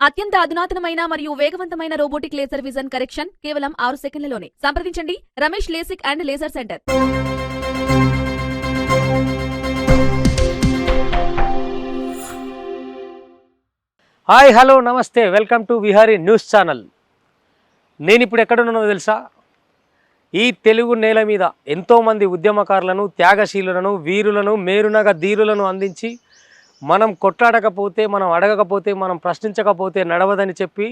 అత్యంత అధునాతనమైన మరియు వేగవంతమైన రోబోటిక్ లేజర్ విజన్ కరెక్షన్ కేవలం 6 సెకండ్లలోనే. సంప్రదించండి Ramesh lasik and laser center. Hi hello namaste, welcome to Vihari news channel. నేను ఇప్పుడు ఎక్కడున్నానో తెలుసా? ఈ తెలుగు నేల మీద ఎంతోమంది ఉద్యమకారులను, త్యాగశీలులను, వీరులను, మేరునగ ధీరులను అందించి మనం కొట్లాడకపోతే, మనం అడగకపోతే, మనం ప్రశ్నించకపోతే నడవదని చెప్పి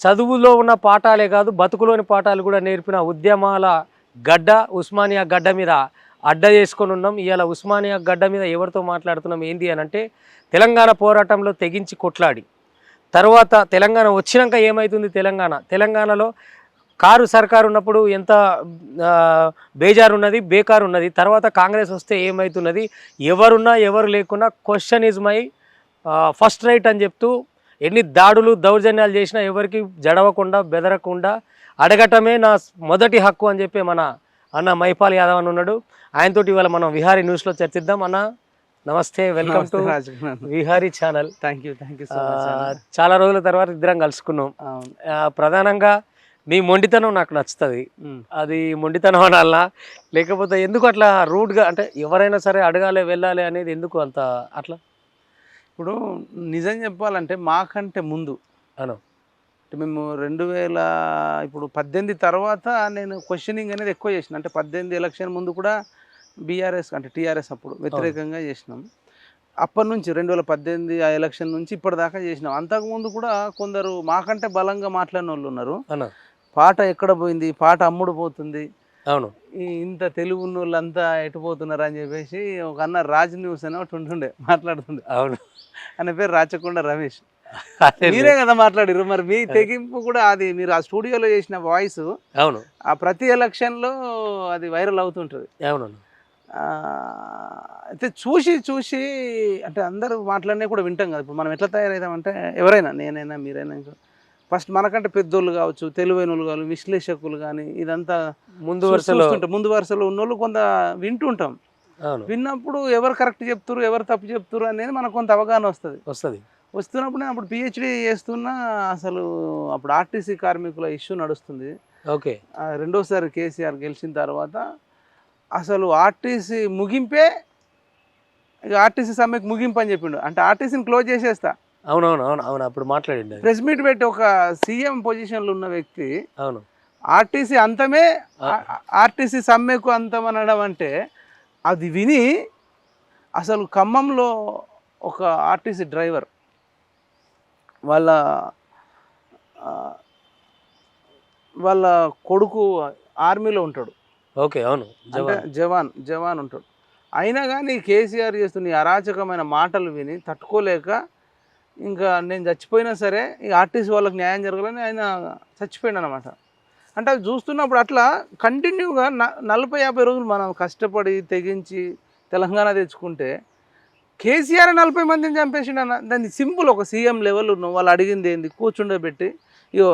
చదువులో ఉన్న పాఠాలే కాదు బతుకులోని పాఠాలు కూడా నేర్పిన ఉద్యమాల గడ్డ ఉస్మానియా గడ్డ మీద అడ్డ చేసుకొని ఉన్నాం. ఇవాళ ఉస్మానియా గడ్డ మీద ఎవరితో మాట్లాడుతున్నాం ఏంది అని అంటే, తెలంగాణ పోరాటంలో తెగించి కొట్లాడి తర్వాత తెలంగాణ వచ్చినాక ఏమవుతుంది? తెలంగాణలో కారు సర్కారు ఉన్నప్పుడు ఎంత బేజారు ఉన్నది, బేకారు ఉన్నది. తర్వాత కాంగ్రెస్ వస్తే ఏమవుతున్నది? ఎవరున్నా ఎవరు లేకున్నా question is my first right అని చెప్తూ ఎన్ని దాడులు దౌర్జన్యాలు చేసినా ఎవరికి జడవకుండా బెదరకుండా అడగటమే నా మొదటి హక్కు అని చెప్పి మన అన్న మైపాల్ యాదవ్ అని ఉన్నాడు. ఆయనతోటి ఇవాళ మనం విహారీ న్యూస్లో చర్చిద్దాం. అన్న నమస్తే, welcome to Vihari channel. Thank you so much. చాలా రోజుల తర్వాత ఇద్దరం కలుసుకున్నాం. ప్రధానంగా మీ మొండితనం నాకు నచ్చుతుంది. అది మొండితనం అనాలా లేకపోతే ఎందుకు అట్లా రూడ్గా, అంటే ఎవరైనా సరే అడగాలి వెళ్ళాలి అనేది ఎందుకు అంత అట్లా? ఇప్పుడు నిజం చెప్పాలంటే మాకంటే ముందు అను అంటే మేము 2018 తర్వాత నేను క్వశ్చనింగ్ అనేది ఎక్కువ చేసిన. అంటే 18 ఎలక్షన్ ముందు కూడా బీఆర్ఎస్ అంటే టీఆర్ఎస్ అప్పుడు వ్యతిరేకంగా చేసినాం. అప్పటి నుంచి 2018 ఆ ఎలక్షన్ నుంచి ఇప్పటిదాకా చేసినాం. అంతకుముందు కూడా కొందరు మాకంటే బలంగా మాట్లాడిన వాళ్ళు ఉన్నారు. పాట ఎక్కడ పోయింది, పాట అమ్ముడు పోతుంది, అవును ఇంత తెలుగు ఉన్న వాళ్ళంతా ఎటుపోతున్నారు అని చెప్పేసి ఒక అన్న రాజ్ న్యూస్ అని ఒకటి ఉంటుండే మాట్లాడుతుండే. అవును, ఆయన పేరు రాచకొండ రమేష్. మీరే కదా మాట్లాడారు. మరి మీ తెగింపు కూడా అది మీరు ఆ స్టూడియోలో చేసిన వాయిస్ అవును ఆ ప్రతి ఎలక్షన్లో అది వైరల్ అవుతుంటుంది. అవును అయితే చూసి అంటే అందరూ మాట్లాడినా కూడా వింటాం కదా. ఇప్పుడు మనం ఎట్లా తయారవుతామంటే ఎవరైనా, నేనైనా మీరైనా, ఫస్ట్ మనకంటే పెద్దోళ్ళు కావచ్చు, తెలివైన వాళ్ళు కావచ్చు, విశ్లేషకులు కానీ ఇదంతా ముందు వరుసలో ఉన్నోళ్ళు కొంత వింటుంటాం. విన్నప్పుడు ఎవరు కరెక్ట్ చెప్తారు, ఎవరు తప్పు చెప్తారు అనేది మనకు కొంత అవగాహన వస్తున్నప్పుడు నేను అప్పుడు పిహెచ్డి చేస్తున్నా. అసలు అప్పుడు ఆర్టీసీ కార్మికుల ఇష్యూ నడుస్తుంది. ఓకే, రెండోసారి కేసీఆర్ గెలిచిన తర్వాత అసలు ఆర్టీసీ ముగింపే, ఇక ఆర్టీసీ సమ్మెకు ముగింపు అని చెప్పిండు. అంటే ఆర్టీసీని క్లోజ్ చేసేస్తా. అవును అప్పుడు మాట్లాడింది. ప్రెస్ మీట్ పెట్టి ఒక సీఎం పొజిషన్లో ఉన్న వ్యక్తి అవును ఆర్టీసీ అంతమే, ఆర్టీసీ సమ్మెకు అంతం అనడం అంటే, అది విని అసలు ఖమ్మంలో ఒక ఆర్టీసీ డ్రైవర్ వాళ్ళ కొడుకు ఆర్మీలో ఉంటాడు. ఓకే, అవును, జవాన్ ఉంటాడు. అయినా కానీ కేసీఆర్ చేస్తున్న ఈ అరాచకమైన మాటలు విని తట్టుకోలేక ఇంకా నేను చచ్చిపోయినా సరే ఈ ఆర్టీసీ వాళ్ళకి న్యాయం జరగాలని ఆయన చచ్చిపోయాడు అనమాట. అంటే అది చూస్తున్నప్పుడు అట్లా కంటిన్యూగా 40-50 రోజులు మనం కష్టపడి తెగించి తెలంగాణ తెచ్చుకుంటే కేసీఆర్ 40 మందిని చంపేసిండు అన్న. దాన్ని సింపుల్, ఒక సీఎం లెవెల్ ఉన్న వాళ్ళు అడిగింది ఏంది, కూర్చుండబెట్టి ఇగో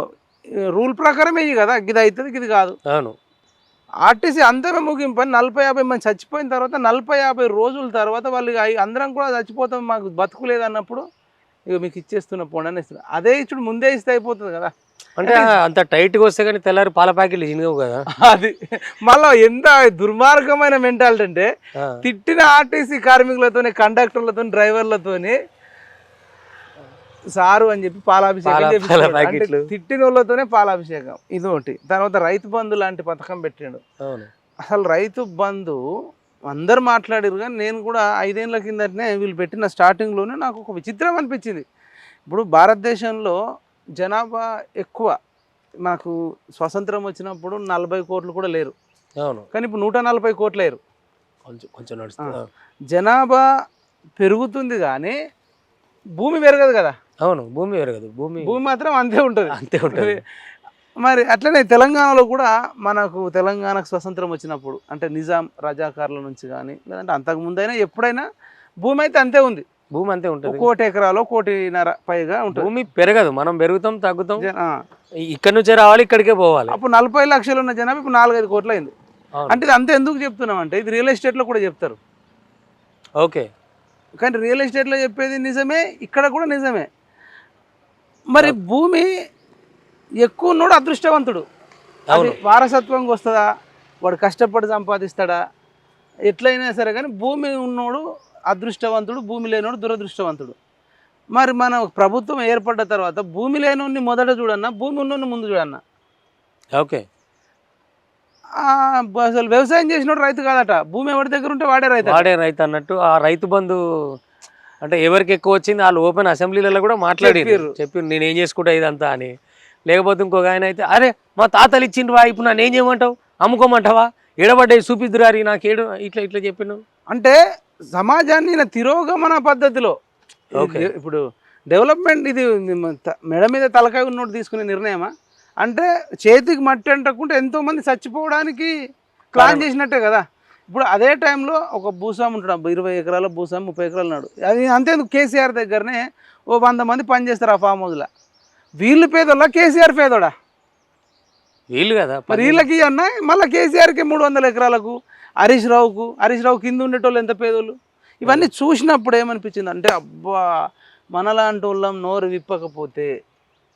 రూల్ ప్రకారం ఇది కదా, ఇది అవుతుంది, ఇది కాదు. అవును, ఆర్టీసీ అందరం ముగింపని 40-50 మంది చచ్చిపోయిన తర్వాత 40-50 రోజుల తర్వాత వాళ్ళు అందరం కూడా చచ్చిపోతాం, మాకు బతుకులేదు అన్నప్పుడు ఇక మీకు ఇచ్చేస్తున్న పొండని ఇస్తున్నా. అదే ఇచ్చుడు ముందే ఇస్తే అయిపోతుంది కదా. అంటే అంత టైట్గా వస్తే కానీ తెల్లారి పాల ప్యాకెట్లు చిన్నవు కదా. అది మళ్ళీ ఎంత దుర్మార్గమైన మెంటాలిటీ అంటే, తిట్టిన ఆర్టీసీ కార్మికులతోని, కండక్టర్లతో, డ్రైవర్లతోని సారు అని చెప్పి పాలాభిషేకం, తిట్టిన వాళ్ళతోనే పాలాభిషేకం, ఇది ఒకటి. తర్వాత రైతు బంధు లాంటి పథకం పెట్టాడు. అసలు రైతు బంధు అందరు మాట్లాడారు కానీ నేను కూడా 5 ఏళ్ళ కిందటనే వీళ్ళు పెట్టిన స్టార్టింగ్లోనే నాకు ఒక విచిత్రం అనిపించింది. ఇప్పుడు భారతదేశంలో జనాభా ఎక్కువ, మనకు స్వతంత్రం వచ్చినప్పుడు 40 కోట్లు కూడా లేరు. అవును, కానీ ఇప్పుడు 140 కోట్లు లేరు. కొంచెం జనాభా పెరుగుతుంది కానీ భూమి పెరగదు కదా. అవును, భూమి పెరగదు, భూమి మాత్రం అంతే ఉంటుంది. మరి అట్లనే తెలంగాణలో కూడా మనకు తెలంగాణకు స్వతంత్రం వచ్చినప్పుడు అంటే నిజాం రజాకారుల నుంచి కానీ లేదంటే అంతకుముందైనా ఎప్పుడైనా భూమి అయితే అంతే ఉంది. భూమి అంతే ఉంటుంది. 1 కోటి ఎకరాలు 1.5 కోటి పైగా ఉంటుంది. భూమి పెరగదు, మనం పెరుగుతాం తగ్గుతాం. ఇక్కడ నుంచే రావాలి, ఇక్కడికే పోవాలి. అప్పుడు 40 లక్షలు ఉన్న జనాభా ఇప్పుడు 4-5 కోట్లు అయింది. అంటే ఇది అంతే ఎందుకు చెప్తున్నాం అంటే, ఇది రియల్ ఎస్టేట్లో కూడా చెప్తారు. ఓకే, కానీ రియల్ ఎస్టేట్లో చెప్పేది నిజమే, ఇక్కడ కూడా నిజమే. మరి భూమి ఎక్కువ ఉన్నోడు అదృష్టవంతుడు. అది వారసత్వంగా వస్తుందా, వాడు కష్టపడి సంపాదిస్తాడా, ఎట్లయినా సరే కానీ భూమి ఉన్నోడు అదృష్టవంతుడు, భూమి లేనోడు దురదృష్టవంతుడు. మరి మన ప్రభుత్వం ఏర్పడ్డ తర్వాత భూమి లేనోడిని మొదట చూడన్నా, భూమి ఉన్నోడిని ముందు చూడన్నా. ఓకే, అసలు వ్యవసాయం చేసినోడు రైతు కాదట, భూమి ఎవరి దగ్గర ఉంటే వాడే రైతు. వాడే రైతు అన్నట్టు ఆ రైతు బంధు అంటే ఎవరికి ఎక్కువ వచ్చింది వాళ్ళు ఓపెన్ అసెంబ్లీలలో కూడా మాట్లాడారు, చెప్పి నేను ఏం చేసుకుంటా ఇదంతా అని. లేకపోతే ఇంకొక ఆయన అయితే అరే మా తాతలు ఇచ్చిండ్రు ఇప్పుడు నన్ను ఏం చేయమంటావు, అమ్ముకోమంటావా, ఎడబడ్డాయి చూపిద్దురారి నాకు ఏడు ఇట్లా ఇట్లా చెప్పిన. అంటే సమాజాన్ని తిరోగమన పద్ధతిలో ఇప్పుడు డెవలప్మెంట్ ఇది మెడ మీద తలకాయ ఉన్నోడు తీసుకునే నిర్ణయమా? అంటే చేతికి మట్టి అంటకుంటే ఎంతోమంది చచ్చిపోవడానికి ప్లాన్ చేసినట్టే కదా. ఇప్పుడు అదే టైంలో ఒక భూస్వామి ఉంటాడు, 20 ఎకరాల భూస్వామి 30 ఎకరాలు ఉన్నాడు. అది అంతేందుకు కేసీఆర్ దగ్గరనే ఓ 100 మంది పనిచేస్తారు ఆ ఫామ్ హౌస్లో. వీళ్ళు పేదోళ్ళ, కేసీఆర్ పేదోడా? వీళ్ళు కదా. మరి వీళ్ళకి అన్న మళ్ళీ కేసీఆర్కి 300 ఎకరాలకు, హరీష్ రావు కింద ఉండేటోళ్ళు ఎంత పేదోళ్ళు. ఇవన్నీ చూసినప్పుడు ఏమనిపించింది అంటే అబ్బా మనలాంటి వాళ్ళం నోరు విప్పకపోతే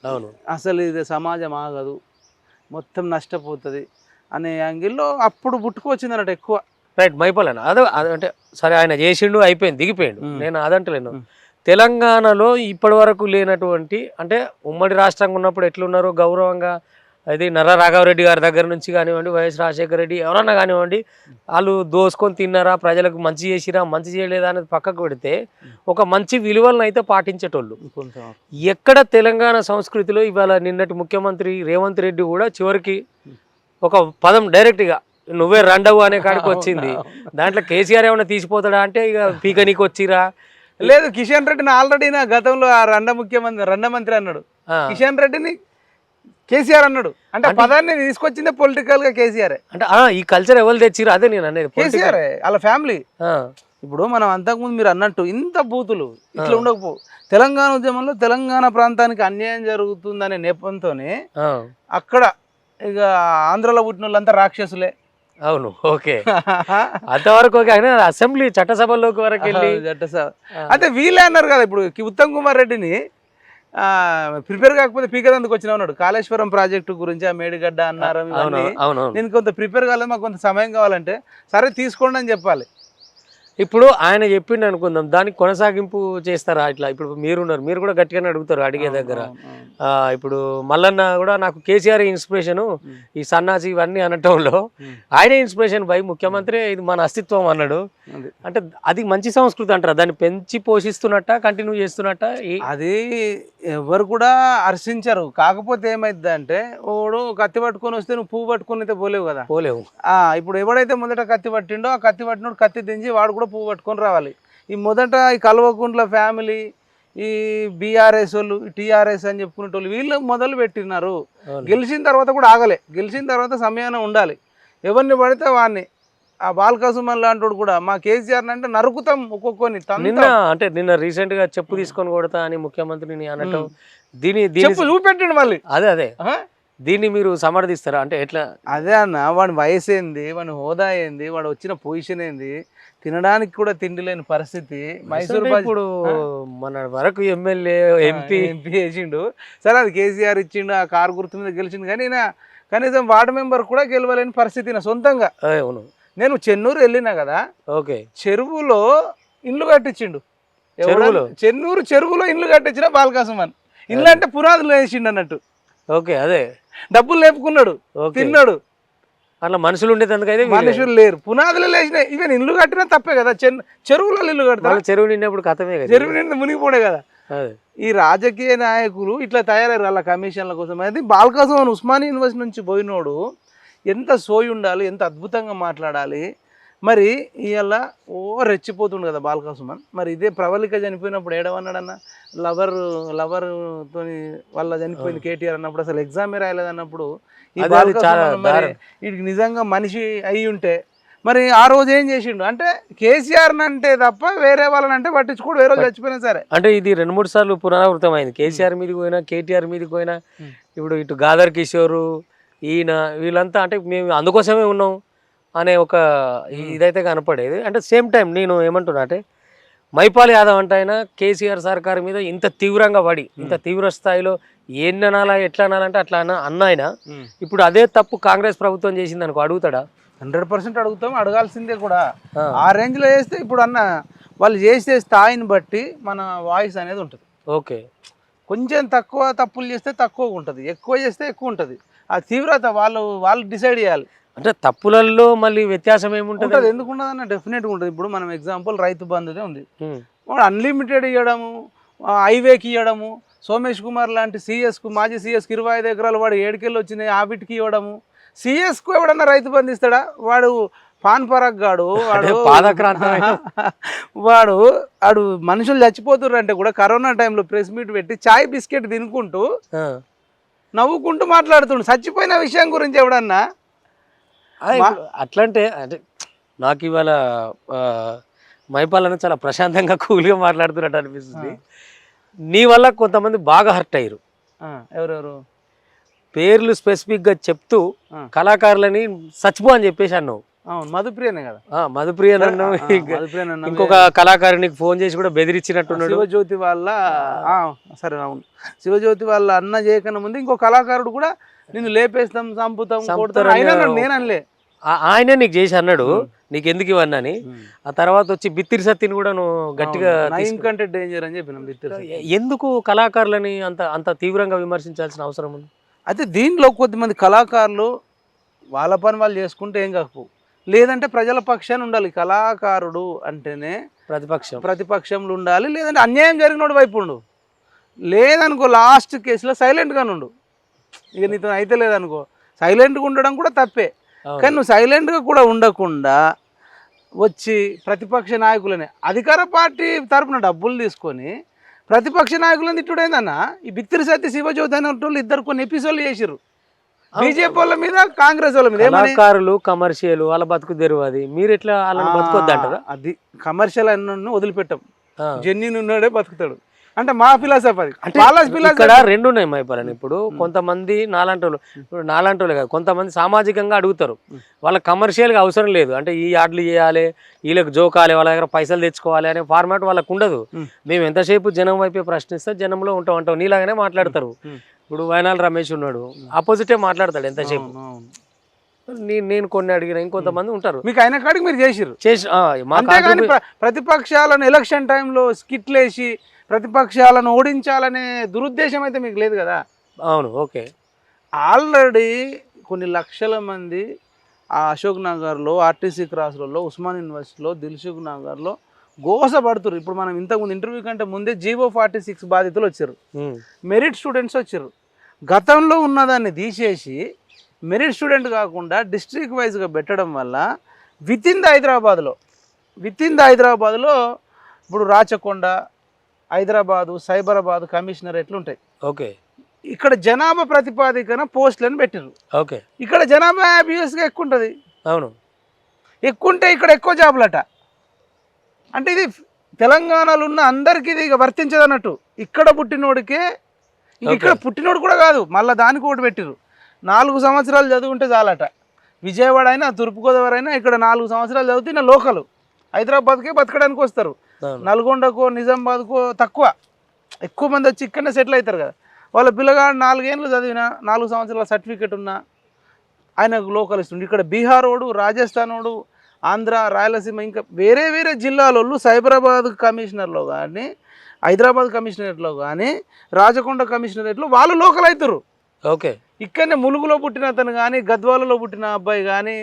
అవును అసలు ఇది సమాజం ఆగదు, మొత్తం నష్టపోతుంది అనే యాంగిల్లో అప్పుడు పుట్టుకొచ్చింది అన్నట్టు ఎక్కువ. రైట్, మైపాలన్న అదే అంటే సరే ఆయన చేసిండు అయిపోయింది దిగిపోయిండు, నేను అదంటలేను. తెలంగాణలో ఇప్పటి వరకు లేనటువంటి అంటే ఉమ్మడి రాష్ట్రంగా ఉన్నప్పుడు ఎట్లున్నారో గౌరవంగా అది నర్రా రాఘవరెడ్డి గారి దగ్గర నుంచి కానివ్వండి, వైఎస్ రాజశేఖర రెడ్డి ఎవరన్నా కానివ్వండి, వాళ్ళు దోసుకొని తిన్నారా, ప్రజలకు మంచి చేసిరా మంచి చేయలేదా అనేది పక్కకు పెడితే ఒక మంచి విలువలను అయితే పాటించేటోళ్ళు. ఎక్కడ తెలంగాణ సంస్కృతిలో ఇవాళ నిన్నటి ముఖ్యమంత్రి రేవంత్ రెడ్డి కూడా చివరికి ఒక పదం డైరెక్ట్గా నువ్వే రండవు అనే కాడికి వచ్చింది. దాంట్లో కేసీఆర్ ఏమైనా తీసిపోతాడా అంటే ఇక పీకనీకి వచ్చిరా. లేదు, కిషన్ రెడ్డిని ఆల్రెడీ నా గతంలో ఆ రెండ మంత్రి అన్నాడు, కిషన్ రెడ్డిని కేసీఆర్ అన్నాడు. అంటే పదాన్ని తీసుకొచ్చిందే పొలిటికల్ గా కేసీఆర్. అంటే ఈ కల్చర్ ఎవరు తెచ్చిరు అదే నేను అనేది, కేసీఆర్ వాళ్ళ ఫ్యామిలీ. ఇప్పుడు మనం అంతకుముందు మీరు అన్నట్టు ఇంత బూతులు ఇట్లా ఉండకపో. తెలంగాణ ఉద్యమంలో తెలంగాణ ప్రాంతానికి అన్యాయం జరుగుతుందనే నేపథ్యంతోనే అక్కడ ఇక ఆంధ్రలో పుట్టిన వాళ్ళంతా రాక్షసులే. అవును, ఓకే, అంతవరకు అసెంబ్లీ చట్టసభలోకి వరకు వెళ్ళి చట్టసభ అంటే వీళ్ళే అన్నారు కదా. ఇప్పుడు ఉత్తమ్ కుమార్ రెడ్డిని ప్రిపేర్ కాకపోతే పీకదందుకు వచ్చిన ఉన్నాడు కాళేశ్వరం ప్రాజెక్టు గురించి, ఆ మేడిగడ్డ అన్నారు. నేను కొంత ప్రిపేర్ కాలేదు, మాకు కొంత సమయం కావాలంటే సరే తీసుకోండి అని చెప్పాలి. ఇప్పుడు ఆయన చెప్పిండు అనుకుందాం, దానికి కొనసాగింపు చేస్తారా ఇట్లా? ఇప్పుడు మీరున్నారు, మీరు కూడా గట్టిగానే అడుగుతారు అడిగే దగ్గర. ఇప్పుడు మల్లన్న కూడా నాకు కేసీఆర్ ఇన్స్పిరేషను ఈ సన్నాసి ఇవన్నీ అనటంలో ఆయనే ఇన్స్పిరేషన్ బై ముఖ్యమంత్రి ఇది మన అస్తిత్వం అన్నాడు. అంటే అది మంచి సంస్కృతి అంటారా? దాన్ని పెంచి పోషిస్తున్నట్ట, కంటిన్యూ చేస్తున్నట్ట? అది ఎవరు కూడా హర్షించరు. కాకపోతే ఏమైంది అంటే ఓడు కత్తి పట్టుకొని వస్తే నువ్వు పువ్వు పట్టుకొని అయితే పోలేవు కదా. పోలేవు. ఇప్పుడు ఎవడైతే మొదట కత్తి పట్టిండో ఆ కత్తి పట్టినోడు కత్తి దించి వాడు కూడా పువ్వు పట్టుకొని రావాలి. ఈ మొదట ఈ కల్వకుంట్ల ఫ్యామిలీ, ఈ బీఆర్ఎస్ వాళ్ళు, టీఆర్ఎస్ అని చెప్పుకునేటోళ్ళు వీళ్ళు మొదలు పెట్టినారు. గెలిచిన తర్వాత కూడా ఆగలే, గెలిచిన తర్వాత సమయాన్ని ఉండాలి. ఎవరిని పడితే వాడిని ఆ బాలకసుమన్ లాంటి కూడా మా కేసీఆర్ అంటే నరుకుతాం ఒక్కొక్కని. నిన్న రీసెంట్ గా చెప్పు తీసుకొని కొడతా అని ముఖ్యమంత్రిని అనటం, దీని చూపెట్టండి మళ్ళీ. అదే దీన్ని మీరు సమర్థిస్తారా? అంటే ఎట్లా? అదే అన్న, వాడి వయసు ఏంది, వాడి హోదా ఏంది, వాడు వచ్చిన పొజిషన్ ఏంది, తినడానికి కూడా తిండి లేని పరిస్థితి. మైసూర్ ఇప్పుడు మన వరకు ఎమ్మెల్యే ఎంపీ వేసిండు. సరే అది కేసీఆర్ ఇచ్చిండు, ఆ కారు గుర్తు మీద గెలిచిండు, కానీ కనీసం వార్డు మెంబర్ కూడా గెలవలేని పరిస్థితి నా సొంతంగా. అవును, నేను చెన్నూరు వెళ్ళినా కదా. ఓకే, చెరువులో ఇల్లు కట్టించిండు. చెరువులో ఇల్లు కట్టించిన బాలకసుమన్. ఇల్లు అంటే పునాదులు వేసిండు అన్నట్టు. ఓకే, అదే డబ్బులు లేపుకున్నాడు, తిన్నాడు. అట్లా మనుషులు ఉండేందుకైతే మనుషులు లేరు, పునాదులు లేచినాయి. ఈవెన్ ఇల్లు కట్టినా తప్పే కదా, చెరువులో ఇల్లు కడతారు. చెరువు నిండినప్పుడు కథమే కదా, చెరువు నిండి మునిగిపోడే కదా. ఈ రాజకీయ నాయకులు ఇట్లా తయారయ్యారు వాళ్ళ కమిషన్ల కోసం. అయితే బాలకసుమన్ ఉస్మానియా యూనివర్సిటీ నుంచి పోయినోడు ఎంత సోయి ఉండాలి, ఎంత అద్భుతంగా మాట్లాడాలి. మరి ఇవాళ రెచ్చిపోతుండు కదా బాలకసుమన్. మరి ఇదే ప్రవళిక చనిపోయినప్పుడు ఏడవన్నాడన్న, లవర్తోని వాళ్ళ చనిపోయింది కేటీఆర్ అన్నప్పుడు అసలు ఎగ్జామే రాయలేదు అన్నప్పుడు ఈ బాలకసుమన్ మరి వీడికి నిజంగా మనిషి అయి ఉంటే మరి ఆ రోజు ఏం చేసిండు అంటే కేసీఆర్ అంటే తప్ప వేరే వాళ్ళని అంటే పట్టించుకోడు, వేరే రోజు చచ్చిపోయినా సరే. అంటే ఇది 2-3 సార్లు పునరావృతం అయింది. కేసీఆర్ మీదకి పోయినా, కేటీఆర్ మీదకి పోయినా, ఇప్పుడు ఇటు గాదర్ కిషోరు ఈయన వీళ్ళంతా అంటే మేము అందుకోసమే ఉన్నాం అనే ఒక ఇదైతే కనపడేది. అంటే సేమ్ టైం నేను ఏమంటున్నా అంటే మైపాల్ యాదవ్ అంటే ఆయన కేసీఆర్ సర్కార్ మీద ఇంత తీవ్రంగా పడి ఇంత తీవ్ర స్థాయిలో ఏం అనాలా ఎట్లా అనాలంటే అట్లా అన్న ఆయన ఇప్పుడు అదే తప్పు కాంగ్రెస్ ప్రభుత్వం చేసింది అనుకో అడుగుతాడా? 100% అడుగుతాం, అడగాల్సిందే కూడా. ఆ రేంజ్లో చేస్తే ఇప్పుడు అన్న వాళ్ళు చేసే స్థాయిని బట్టి మన వాయిస్ అనేది ఉంటుంది. ఓకే, కొంచెం తక్కువ తప్పులు చేస్తే తక్కువ ఉంటుంది, ఎక్కువ చేస్తే ఎక్కువ ఉంటుంది. ఆ తీవ్రత వాళ్ళు డిసైడ్ చేయాలి. అంటే తప్పులలో మళ్ళీ వ్యత్యాసం ఏముంటుంది? ఎందుకు ఉండదన్న డెఫినెట్గా ఉంటుంది. ఇప్పుడు మనం ఎగ్జాంపుల్ రైతు బంధుదే ఉంది, వాడు అన్లిమిటెడ్ ఇవ్వడము, హైవేకి ఇవ్వడము, సోమేష్ కుమార్ లాంటి సిఎస్కు మాజీ సిఎస్కి 25 ఎకరాలు వాడు 7 వచ్చినాయి ఆవిటికి ఇవ్వడము. సిఎస్కు ఎవడన్నా రైతు బంధు ఇస్తాడా? వాడు పాన్ పరాగ్ గాడు వాడు మనుషులు చచ్చిపోతుర్రు అంటే కూడా కరోనా టైంలో ప్రెస్ మీట్ పెట్టి చాయ్ బిస్కెట్ తినుకుంటూ నవ్వుకుంటూ మాట్లాడుతుండు. చచ్చిపోయిన విషయం గురించి ఎవడన్నా అట్లంటే అంటే నాకు ఇవాళ మైపాలన చాలా ప్రశాంతంగా కూల్గా మాట్లాడుతున్నట్టు అనిపిస్తుంది. నీ వల్ల కొంతమంది బాగా హర్ట్ అయ్యారు. ఎవరెవరు పేర్లు స్పెసిఫిక్గా చెప్తూ కళాకారులని చచ్చిపో అని చెప్పేసి అన్నావు. మధుప్రియనే కదా, మధుప్రియ ఇంకొక కళాకారునికి ఫోన్ చేసి కూడా బెదిరించినట్టున్నాడు. శివజ్యోతి వాళ్ళ సరే అవును, శివజ్యోతి వాళ్ళ అన్న చేయకన్నా ముందు ఇంకో కళాకారుడు కూడా నిన్ను లేపేస్తాం చంపుతాం కొడతాం నేను అనలే, ఆయనే నీకు చేసి అన్నాడు నీకు ఎందుకు ఇవన్నీ అని. ఆ తర్వాత వచ్చి బిత్తిరి సత్తిని కూడా నువ్వు గట్టిగా కంటే డేంజర్ అని చెప్పిన. ఎందుకు కళాకారులని అంత తీవ్రంగా విమర్శించాల్సిన అవసరం ఉంది? అయితే దీంట్లో కొద్దిమంది కళాకారులు వాళ్ళ పని వాళ్ళు చేసుకుంటే ఏం కాకపో, లేదంటే ప్రజల పక్షాన్ని ఉండాలి. కళాకారుడు అంటేనే ప్రతిపక్షంలో ఉండాలి, లేదంటే అన్యాయం జరిగినోడు వైపు ఉండు, లేదనుకో లాస్ట్ కేసులో సైలెంట్గా ఉండు. ఇక నీతో అయితే లేదనుకో సైలెంట్గా ఉండడం కూడా తప్పే. కానీ నువ్వు సైలెంట్గా కూడా ఉండకుండా వచ్చి ప్రతిపక్ష నాయకులని అధికార పార్టీ తరపున డబ్బులు తీసుకొని ప్రతిపక్ష నాయకులను తిట్టుడైందన్న. ఈ బిత్తిరి సత్తి శివజ్యోతి అనే వాళ్ళు ఇద్దరు కొన్ని ఎపిసోడ్లు చేసిర్రు బీజేపీ వాళ్ళ మీద కాంగ్రెస్ వాళ్ళ మీద. కళాకారులు కమర్షియల్ వాళ్ళ బతుకు తెరువు, అది మీరు ఎట్లా వాళ్ళని బతుకొద్దు అంటారా? అది కమర్షియల్ అన్న వదిలిపెట్టాం, జెన్యున్ ఉన్నాడే బతుకుతాడు అంటే మా ఫిలాసఫీ. ఇక్కడ రెండు ఉన్నాయి మైపాలని. ఇప్పుడు కొంతమంది నాలాంటోళ్ళు కాదు, కొంతమంది సామాజికంగా అడుగుతారు, వాళ్ళకి కమర్షియల్గా అవసరం లేదు. అంటే ఈ యాడ్లు చేయాలి, వీళ్ళకి జోకాలి, వాళ్ళ దగ్గర పైసలు తెచ్చుకోవాలి అనే ఫార్మాట్ వాళ్ళకు ఉండదు. మేము ఎంతసేపు జనం వైపే ప్రశ్నిస్తే జనంలో ఉంటాం నీలాగానే మాట్లాడతారు. ఇప్పుడు వైనాల రమేష్ ఉన్నాడు, ఆపోజిటే మాట్లాడతాడు ఎంతసేపు. నేను కొన్ని అడిగిన ఇంకొంతమంది ఉంటారు. మీకు అయిన కాడికి మీరు చేసిర్రు. ప్రతిపక్షాలను ఎలక్షన్ టైంలో స్కిట్లు వేసి ప్రతిపక్షాలను ఓడించాలనే దురుద్దేశం అయితే మీకు లేదు కదా? అవును, ఓకే. ఆల్రెడీ కొన్ని లక్షల మంది ఆ అశోక్ నగర్లో, ఆర్టీసీ క్రాస్లలో, ఉస్మాన్ యూనివర్సిటీలో, దిల్సుఖ్ నగర్లో గోసపడుతున్నారు. ఇప్పుడు మనం ఇంతకుముందు ఇంటర్వ్యూ కంటే ముందే జీవో 46 బాధితులు వచ్చారు, మెరిట్ స్టూడెంట్స్ వచ్చారు. గతంలో ఉన్నదాన్ని తీసేసి మెరిట్ స్టూడెంట్ కాకుండా డిస్ట్రిక్ట్ వైజ్గా పెట్టడం వల్ల విత్ ఇన్ ద హైదరాబాద్లో ఇప్పుడు రాచకొండ, హైదరాబాదు, సైబరాబాద్ కమిషనరేట్లు ఉంటాయి. ఓకే. ఇక్కడ జనాభా ప్రతిపాదికన పోస్టులను పెట్టారు. ఓకే. ఇక్కడ జనాభా ఆబ్వియస్గా ఎక్కువ ఉంటుంది. అవును, ఎక్కువ ఉంటే ఇక్కడ ఎక్కువ జాబులట. అంటే ఇది తెలంగాణలో ఉన్న అందరికీ ఇది ఇక వర్తించదు అన్నట్టు. ఇక్కడ పుట్టినోడికే, ఇక్కడ పుట్టినోడు కూడా కాదు, మళ్ళీ దానికి ఒకటి పెట్టిరు. 4 సంవత్సరాలు చదువుంటే చాలట. విజయవాడ అయినా, తూర్పుగోదావరి అయినా ఇక్కడ 4 సంవత్సరాలు చదివితే నా లోకలు హైదరాబాద్కే బతకడానికి వస్తారు. నల్గొండకో నిజామాబాద్కో ఎక్కువ మంది వచ్చి ఇక్కడనే సెటిల్ అవుతారు కదా. వాళ్ళ పిల్లగాడు 4 ఏళ్ళు చదివినా, 4 సంవత్సరాల సర్టిఫికేట్ ఉన్నా ఆయనకు లోకల్ ఇస్తుంది. ఇక్కడ బీహార్ వాడు, రాజస్థాన్ వాడు, ఆంధ్ర, రాయలసీమ, ఇంకా వేరే వేరే జిల్లాలోళ్ళు సైబరాబాద్ కమిషనర్లో కానీ, హైదరాబాద్ కమిషనరేట్లో కానీ, రాజకొండ కమిషనరేట్లో వాళ్ళు లోకల్ అవుతారు. ఓకే. ఇక్కడనే ములుగులో పుట్టిన అతను కానీ, గద్వాలలో పుట్టిన అబ్బాయి కానీ,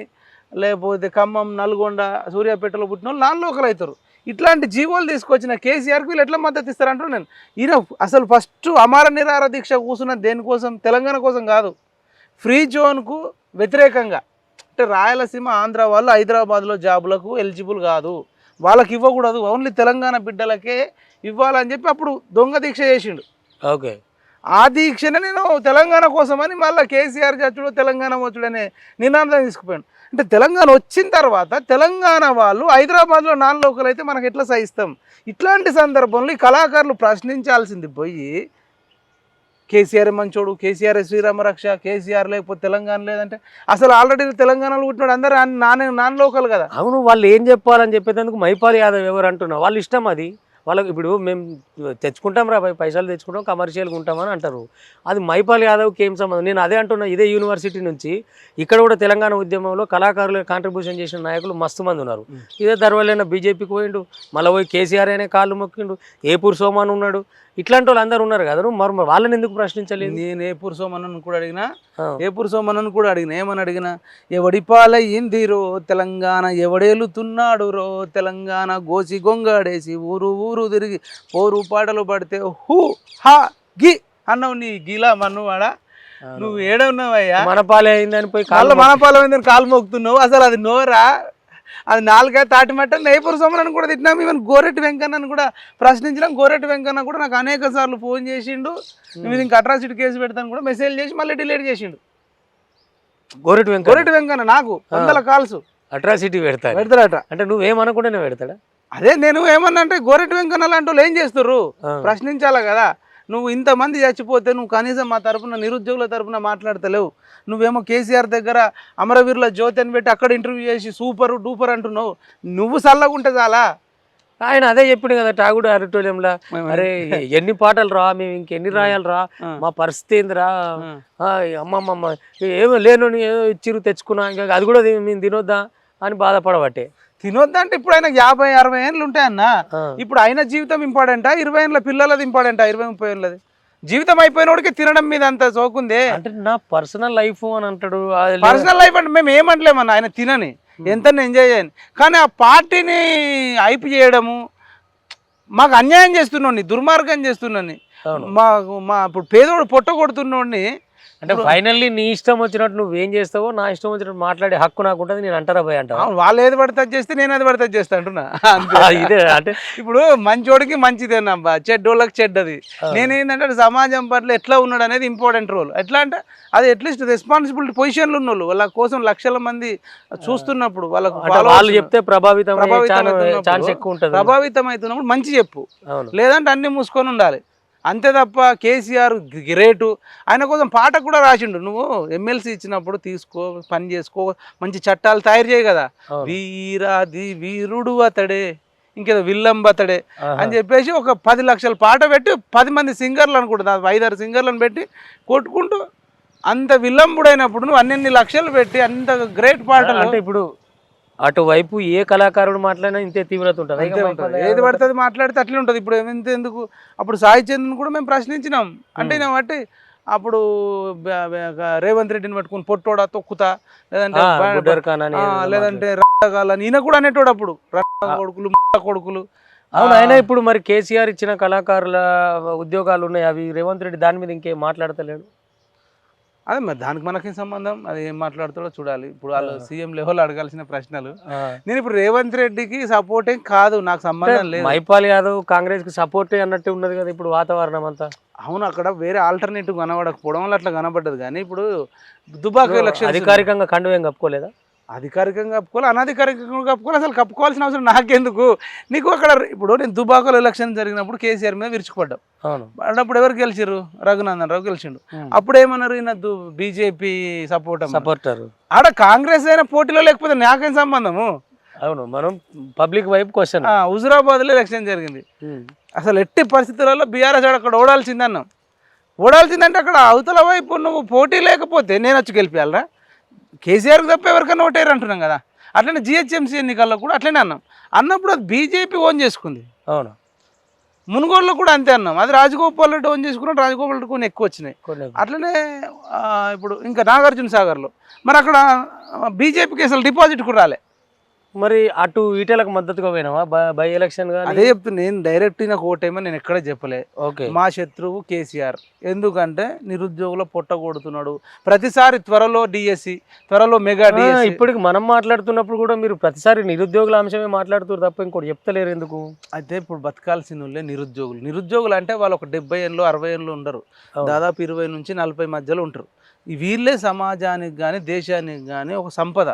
లేకపోతే ఖమ్మం, నల్గొండ, సూర్యాపేటలో పుట్టిన వాళ్ళు నాన్ లోకల్ అవుతారు. ఇట్లాంటి జీవోలు తీసుకొచ్చిన కేసీఆర్కి వీళ్ళు ఎట్లా మద్దతు ఇస్తారంటారు. నేను ఈయన అసలు ఫస్ట్ అమర నిరాహార దీక్ష కూర్చున్న దేనికోసం? తెలంగాణ కోసం కాదు, ఫ్రీ జోన్కు వ్యతిరేకంగా. అంటే రాయలసీమ, ఆంధ్ర వాళ్ళు హైదరాబాద్లో జాబులకు ఎలిజిబుల్ కాదు, వాళ్ళకి ఇవ్వకూడదు, ఓన్లీ తెలంగాణ బిడ్డలకే ఇవ్వాలని చెప్పి అప్పుడు దొంగ దీక్ష చేసిండు. ఓకే. ఆ దీక్షనే నేను తెలంగాణ కోసమని మళ్ళీ కేసీఆర్ చచ్చుడు, తెలంగాణ వచ్చుడనే నినాదం తీసుకుపోయాను. అంటే తెలంగాణ వచ్చిన తర్వాత తెలంగాణ వాళ్ళు హైదరాబాద్లో నాన్ లోకల్ అయితే మనకు ఎట్లా సహిస్తాం? ఇట్లాంటి సందర్భంలో ఈ కళాకారులు ప్రశ్నించాల్సింది పోయి కేసీఆర్ మంచోడు, కేసీఆర్ శ్రీరామ రక్ష, కేసీఆర్ లేకపోతే తెలంగాణ లేదంటే అసలు ఆల్రెడీ తెలంగాణలో పుట్టినాడు అందరూ నాన్ లోకల్ కదా. అవును, వాళ్ళు ఏం చెప్పాలని చెప్పేందుకు మైపాల్ యాదవ్ ఎవరు అంటున్నారు, వాళ్ళ ఇష్టం అది. వాళ్ళకి ఇప్పుడు మేము తెచ్చుకుంటాం రా పైసలు తెచ్చుకుంటాం, కమర్షియల్గా ఉంటామని అంటారు. అది మైపాల్ యాదవ్కి ఏం సంబంధం? నేను అదే అంటున్నా, ఇదే యూనివర్సిటీ నుంచి ఇక్కడ కూడా తెలంగాణ ఉద్యమంలో కళాకారులు కాంట్రిబ్యూషన్ చేసిన నాయకులు మస్తు మంది ఉన్నారు. ఇదే ధర్వలైన బీజేపీకి పోయిండు, మళ్ళీ పోయి కేసీఆర్ అనే కాళ్ళు మొక్కిండు, ఏపూర్ సోమాన్ ఉన్నాడు, ఇట్లాంటి వాళ్ళు అందరూ ఉన్నారు కదా. మరి వాళ్ళని ఎందుకు ప్రశ్నించలేదు? నేను ఏపూర్ సోమన్నను కూడా అడిగినా, ఏమని అడిగినా, ఎవడి పాలయ్యిందిరో తెలంగాణ, ఎవడేలుతున్నాడు రో తెలంగాణ, గోసి గొంగాడేసి ఊరు ఊరు తిరిగి పోరు పాటలు పడితే హూ హా గి అన్నావు. నీ గీలా మన్నువాడా, నువ్వు ఏడున్నావయ్యా? మనపాలే అయిందని పోయి మనపాలెం అయిందని కాలు మోగుతున్నావు. అసలు అది నోరా? అది నాలుగా తాటిమట్ట. నేపూర్ సోమనని కూడా తిట్టినాం, ఈవెన్ గోరెట్టి వెంకన్నను కూడా ప్రశ్నించినాం. గోరెట్టి వెంకన్న కూడా నాకు అనేక సార్లు ఫోన్ చేసిండు, మీరు ఇంకా అట్రాసిటీ కేసు పెడతాను కూడా మెసేజ్ చేసి మళ్ళీ డిలీట్ చేసిండు. గోరెట్టి వెంకన్న నాకు 100 కాల్స్ అట్రాసిటీ పెడతాడట. అంటే నువ్వేమనుకుంటేనే పెడతాడా? అదే నేను ఏమన్నా అంటే గోరెట్టి వెంకన్న లాంటి వాళ్ళు ఏం చేస్తుర్రు, ప్రశ్నించాలా కదా. నువ్వు ఇంతమంది చచ్చిపోతే నువ్వు కనీసం మా తరపున నిరుద్యోగుల తరపున మాట్లాడతలేవు. నువ్వేమో కేసీఆర్ దగ్గర అమరవీరుల జ్యోతి అని పెట్టి అక్కడ ఇంటర్వ్యూ చేసి సూపర్ డూపర్ అంటున్నావు. నువ్వు చల్లగుంటే చాలా. ఆయన అదే చెప్పిండు కదా టాగుడు ఆడిటోరియంలో, అరే ఎన్ని పాటలు రా, మేము ఇంకెన్ని రాయాలి రా, మా పరిస్థితి ఏందిరా, అమ్మమ్మమ్మ ఏమో లేను ఏదో ఇచ్చిరు తెచ్చుకున్నా, ఇంకా అది కూడా మేము తినొద్దా అని బాధపడబట్టే. తినొద్దా అంటే ఇప్పుడు ఆయన 50-60 ఏళ్ళు ఉంటాయన్న. ఇప్పుడు ఆయన జీవితం ఇంపార్టెంటా, 20 ఏళ్ళ పిల్లలది ఇంపార్టెంటా? 20-30 ఏళ్ళది జీవితం అయిపోయినోడికి తినడం మీద అంత సోకుందే. అంటే నా పర్సనల్ లైఫ్ అని అంటాడు. పర్సనల్ లైఫ్ అంటే మేము ఏమంటలేమన్నా, ఆయన తినని ఎంత ఎంజాయ్ చేయని, కానీ ఆ పార్టీని హైప్ చేయడము, మాకు అన్యాయం చేస్తున్నాండి, దుర్మార్గం చేస్తున్నాని, మా ఇప్పుడు పేదోడు పొట్ట కొడుతున్నోడిని. అంటే ఫైనల్లీ నీ ఇష్టం వచ్చినట్టు నువ్వేం చేస్తావో నా ఇష్టం వచ్చినట్టు మాట్లాడే హక్కు నాకు ఉంటుంది, నేను అంటారా పోయి అంటా. వాళ్ళు ఏది పడితే చేస్తే నేను అది పడితే చేస్తా అంటున్నా. ఇదే అంటే ఇప్పుడు మంచోడికి మంచిదేనబ్బా, చెడ్డోళ్ళకి చెడ్డది. నేనేంటంటే సమాజం పట్ల ఎట్లా ఉన్నాడు అనేది ఇంపార్టెంట్ రోల్. ఎట్లా అంటే అది అట్లీస్ట్ రెస్పాన్సిబిలిటీ పొజిషన్లు ఉన్న వాళ్ళు, వాళ్ళ కోసం లక్షల మంది చూస్తున్నప్పుడు వాళ్ళు చెప్తే ప్రభావితం అవుతున్నప్పుడు మంచి చెప్పు, లేదంటే అన్ని మూసుకొని ఉండాలి అంతే తప్ప. కేసీఆర్ గ్రేటు, ఆయన కోసం పాట కూడా రాసిండు. నువ్వు ఎమ్మెల్సీ ఇచ్చినప్పుడు తీసుకో, పని చేసుకో, మంచి చట్టాలు తయారు చేయి కదా. వీరాది వీరుడు అతడే, ఇంకేదో విల్లంబతడే అని చెప్పేసి ఒక 10 లక్షల పాట పెట్టి 10 మంది సింగర్లు అనుకుంటున్నా, 5-6 సింగర్లను పెట్టి కొట్టుకుంటూ అంత విల్లంబుడైనప్పుడు నువ్వు అన్ని లక్షలు పెట్టి అంత గ్రేట్ పాటలు. అంటే ఇప్పుడు అటువైపు ఏ కళాకారుడు మాట్లాడినా ఇంతే తీవ్రత ఉంటుంది, ఏది పడుతుంది మాట్లాడితే అట్లే ఉంటుంది. ఇప్పుడు ఎందుకు అప్పుడు సాయి చంద్రన్ కూడా మేము ప్రశ్నించినాం. అంటే నేను బట్టి అప్పుడు రేవంత్ రెడ్డిని పట్టుకుని పొట్టోడా తొక్కుతా, లేదంటే రకాలని ఈయన కూడా అనేటోడు అప్పుడు, కొడుకులు కొడుకులు. అవును, అయినా ఇప్పుడు మరి కేసీఆర్ ఇచ్చిన కళాకారుల ఉద్యోగాలు ఉన్నాయి, అవి రేవంత్ రెడ్డి దాని మీద ఇంకేం మాట్లాడతలేడు. అదే మరి దానికి మనకేం సంబంధం, అది ఏం మాట్లాడుతాడో చూడాలి. ఇప్పుడు వాళ్ళు సీఎం లెవెల్ అడగాల్సిన ప్రశ్నలు. నేను ఇప్పుడు రేవంత్ రెడ్డికి సపోర్ట్ ఏం కాదు, నాకు సంబంధం లేదు. మైపాల్ యాదవ్ కాంగ్రెస్ కి సపోర్ట్ అన్నట్టు ఉన్నది కదా ఇప్పుడు వాతావరణం అంతా. అవును, అక్కడ వేరే ఆల్టర్నేటివ్ కనబడకపోవడం వల్ల అట్లా కనబడ్డది. కానీ ఇప్పుడు దుబాక ఎలక్షన్ అధికారికంగా కండువేం కప్పుకోలేదా? అధికారికంగా కప్పుకోవాలి, అనధికారికంగా కప్పుకోవాలి, అసలు కప్పుకోవాల్సిన అవసరం నాకెందుకు. నీకు అక్కడ ఇప్పుడు నేను దుబాకలో ఎలక్షన్ జరిగినప్పుడు కేసీఆర్ మీద విరుచుకుపడ్డాం. అప్పుడు ఎవరు గెలిచారు? రఘునందన్ రావు గెలిచిండు. అప్పుడు ఏమన్నారు, ఈయన బీజేపీ సపోర్టర్. ఆడ కాంగ్రెస్ అయినా పోటీలో లేకపోతే నాకేం సంబంధము. అవును, మనం పబ్లిక్ వైపు క్వశ్చన్. హుజురాబాద్ లో ఎలక్షన్ జరిగింది, అసలు ఎట్టి పరిస్థితులలో బీఆర్ఎస్ అక్కడ ఓడాల్సిందన్నాం. ఓడాల్సిందంటే అక్కడ అవతల వైపు నువ్వు పోటీ లేకపోతే నేను వచ్చి గెలిపేయాలరా? కేసీఆర్కి తప్ప ఎవరికైనా ఓటేరు అంటున్నాం కదా. అట్లనే జిహెచ్ఎంసీ ఎన్నికల్లో కూడా అట్లనే అన్నప్పుడు అది బీజేపీ ఓన్ చేసుకుంది. అవును, మునుగోడులో కూడా అంతే అన్నాం. అది రాజగోపాల్ రెడ్డి ఓన్ చేసుకున్నాడు, రాజగోపాల్ రెడ్డి కొన్ని ఎక్కువ వచ్చినాయి. అట్లనే ఇప్పుడు ఇంకా నాగార్జున సాగర్లో మరి అక్కడ బీజేపీకి అసలు డిపాజిట్ కూడా రాలే. మరి అటు ఈటెలకు మద్దతుగా పోయినావా బై ఎలక్షన్? అదే చెప్తున్నా, నేను డైరెక్ట్ నాకు ఓటేమో నేను ఎక్కడ చెప్పలే. మా శత్రువు కేసీఆర్. ఎందుకంటే నిరుద్యోగుల పొట్ట కొడుతున్నాడు ప్రతిసారి. త్వరలో డిఎస్సి, త్వరలో మెగా డిఎస్సి. ఇప్పటికి మనం మాట్లాడుతున్నప్పుడు కూడా మీరు ప్రతిసారి నిరుద్యోగుల అంశమే మాట్లాడుతున్నారు తప్ప ఇంకోటి చెప్తలేరు ఎందుకు? అయితే ఇప్పుడు బతకాల్సిన వాళ్ళే నిరుద్యోగులు అంటే వాళ్ళు ఒక 70 ఏళ్ళు 60 ఏళ్ళు ఉండరు, దాదాపు 20 నుంచి 40 మధ్యలో ఉంటారు. వీళ్ళే సమాజానికి కానీ దేశానికి కానీ ఒక సంపద.